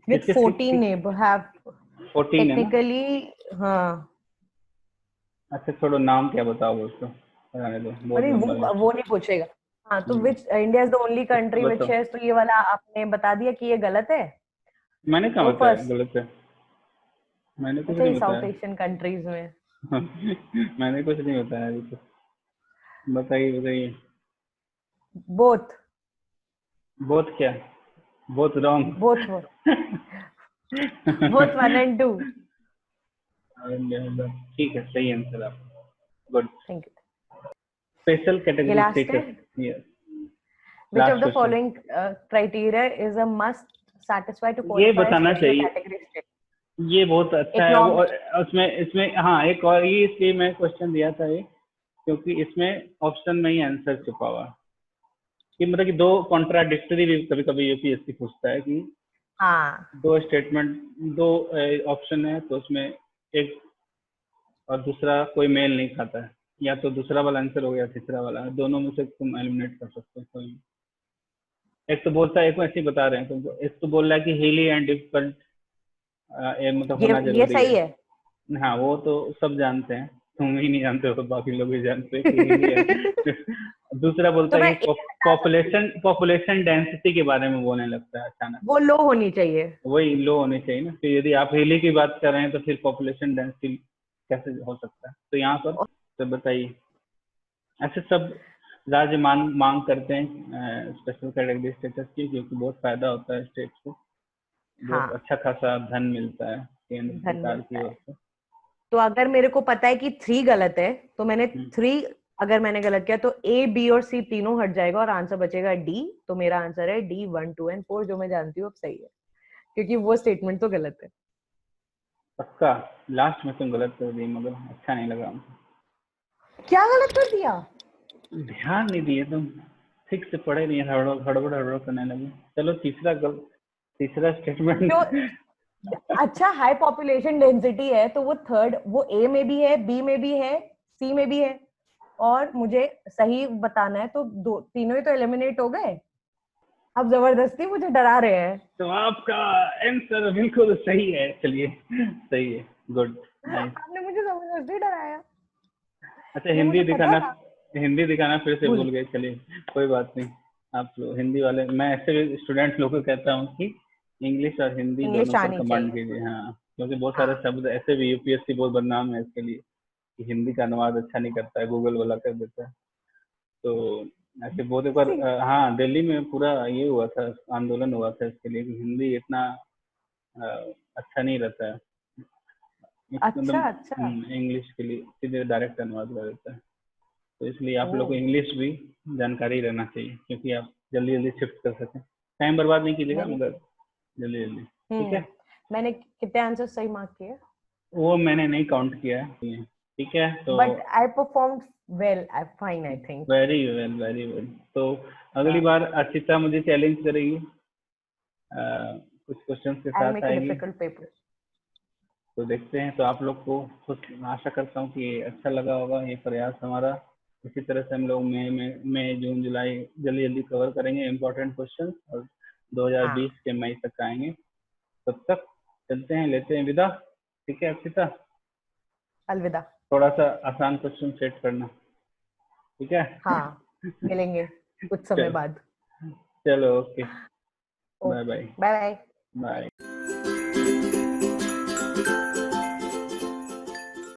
[SPEAKER 2] with 14 neighbor have
[SPEAKER 1] 14
[SPEAKER 2] technically, हाँ।
[SPEAKER 1] अच्छा छोड़ो, नाम क्या बताओ उसको,
[SPEAKER 2] अरे वो नहीं पूछेगा। हाँ, तो which India is the only country which shares, तो ये वाला आपने बता दिया कि ये गलत है।
[SPEAKER 1] मैंने कहा
[SPEAKER 2] तो
[SPEAKER 1] बताया गलत है? मैंने कुछ नहीं बताया।
[SPEAKER 2] साउथ एशियन कंट्रीज में
[SPEAKER 1] मैंने कुछ नहीं बताया अभी तो। बताइए बताइए।
[SPEAKER 2] बोथ
[SPEAKER 1] क्या? Both wrong.
[SPEAKER 2] Both 1 and 2।
[SPEAKER 1] ठीक है, सही आंसर आप। Good,
[SPEAKER 2] thank you.
[SPEAKER 1] Special category status. Yes.
[SPEAKER 2] Which of the following criteria is a must satisfy to qualify?
[SPEAKER 1] ये बताना चाहिए। ये बहुत अच्छा है। उसमें इसमें हाँ, एक और ये इसलिए मैं क्वेश्चन दिया था ये, क्योंकि इसमें ऑप्शन में ही आंसर छुपा हुआ कि मतलब कि दो कॉन्ट्राडिक्टरी भी कभी कभी यूपीएससी पूछता है कि दो स्टेटमेंट, दो ऑप्शन है तो उसमें एक और दूसरा कोई मेल नहीं खाता है, या तो दूसरा वाला आंसर हो गया तीसरा वाला, दोनों में से तुम एलिमिनेट कर सकते हो कोई। एक तो बोलता है, एक ऐसे ही बता रहे हैं तुमको, एक तो बोल रहा है कि हिली एंड डिफिकल्ट मतलब होना जरूरी है। सही है। हाँ, वो तो सब जानते हैं, तुम ही नहीं जानते हो तो बाकी लोग भी जानते हैं कि हिली है। दूसरा बोलता है कि पॉपुलेशन डेंसिटी के बारे में बोलने लगता है अचानक,
[SPEAKER 2] वो लो होनी चाहिए।
[SPEAKER 1] वही लो होनी चाहिए ना। तो यदि आप हिली की बात कर रहे हैं तो फिर पॉपुलेशन डेंसिटी कैसे हो सकता है? तो यहाँ पर तो बताइए। ऐसे सब राज्य मांग करते हैं स्पेशल कैटेगरी स्टेटस की, क्योंकि बहुत फायदा होता है स्टेट को, बहुत अच्छा खासा धन मिलता है केंद्र सरकार की ओर से।
[SPEAKER 2] तो अगर मेरे को पता है कि 3 गलत है तो मैंने 3, अगर मैंने गलत किया तो A, B और C तीनों हट जाएगा और आंसर बचेगा D। तो मेरा आंसर है D 1 2 and 4, जो मैं जानती हूँ अब सही है, क्योंकि वो स्टेटमेंट तो गलत है।
[SPEAKER 1] पक्का? लास्ट में तुम गलत कर दी, मगर अच्छा नहीं लगा हमको।
[SPEAKER 2] क्या गलत कर दिया?
[SPEAKER 1] ध्यान नहीं दिए तुम, ठीक से पढ़े नहीं, हड़बड़ करने लगे। चलो तीसरा स्टेटमेंट।
[SPEAKER 2] अच्छा, हाई पॉपुलेशन डेंसिटी है तो वो थर्ड, वो A में भी है, B में भी है, C में भी है, और मुझे सही बताना है तो तीनों ही तो एलिमिनेट हो गए। अब जबरदस्ती मुझे डरा रहे हैं। तो
[SPEAKER 1] आपका आंसर बिल्कुल सही है। चलिए, सही है, गुड, नाइस।
[SPEAKER 2] आपने मुझे जबरदस्ती डराया।
[SPEAKER 1] अच्छा, हिंदी दिखाना फिर से भूल गए। चलिए कोई बात नहीं, आप लोग हिंदी वाले, मैं ऐसे स्टूडेंट लोगों को कहता हूँ कि इंग्लिश और हिंदी दोनों पर कमांड कीजिए। हाँ, क्योंकि बहुत सारे शब्द ऐसे भी यूपीएससी बहुत बदनाम है इसके लिए कि हिंदी का अनुवाद अच्छा नहीं करता है, गूगल वाला कर देता है। तो ऐसे बहुत एक बार, हाँ, दिल्ली में पूरा ये हुआ था, आंदोलन हुआ था इसके लिए कि हिंदी इतना अच्छा नहीं रहता है।
[SPEAKER 2] अच्छा।
[SPEAKER 1] इंग्लिश के लिए सीधे डायरेक्ट अनुवाद कर देता है। तो इसलिए आप लोग को इंग्लिश भी जानकारी रहना चाहिए, क्योंकि आप जल्दी जल्दी शिफ्ट कर सकें। टाइम बर्बाद नहीं कीजिएगा, मगर जल्दी जल्दी। ठीक है।
[SPEAKER 2] मैंने कितने आंसर सही मार्क किए?
[SPEAKER 1] वो मैंने नहीं काउंट किया है। ठीक है, तो
[SPEAKER 2] but I performed well, I fine, I think.
[SPEAKER 1] Very well. तो अगली बार अर्चिता मुझे चैलेंज करेगी कुछ क्वेश्चन के साथ आएगी, तो देखते हैं। तो आप लोग को आशा करता हूँ कि अच्छा लगा होगा ये प्रयास हमारा। इसी तरह से हम लोग मई, जून, जुलाई जल्दी कवर करेंगे इम्पोर्टेंट क्वेश्चन, और 2020 के मई तक आएंगे। तब तक चलते हैं, लेते हैं विदा। ठीक है अक्षिता,
[SPEAKER 2] अलविदा।
[SPEAKER 1] थोड़ा सा आसान क्वेश्चन सेट करना, ठीक है?
[SPEAKER 2] हाँ, मिलेंगे कुछ समय बाद।
[SPEAKER 1] चलो okay, bye bye.
[SPEAKER 2] Bye bye.
[SPEAKER 1] Bye.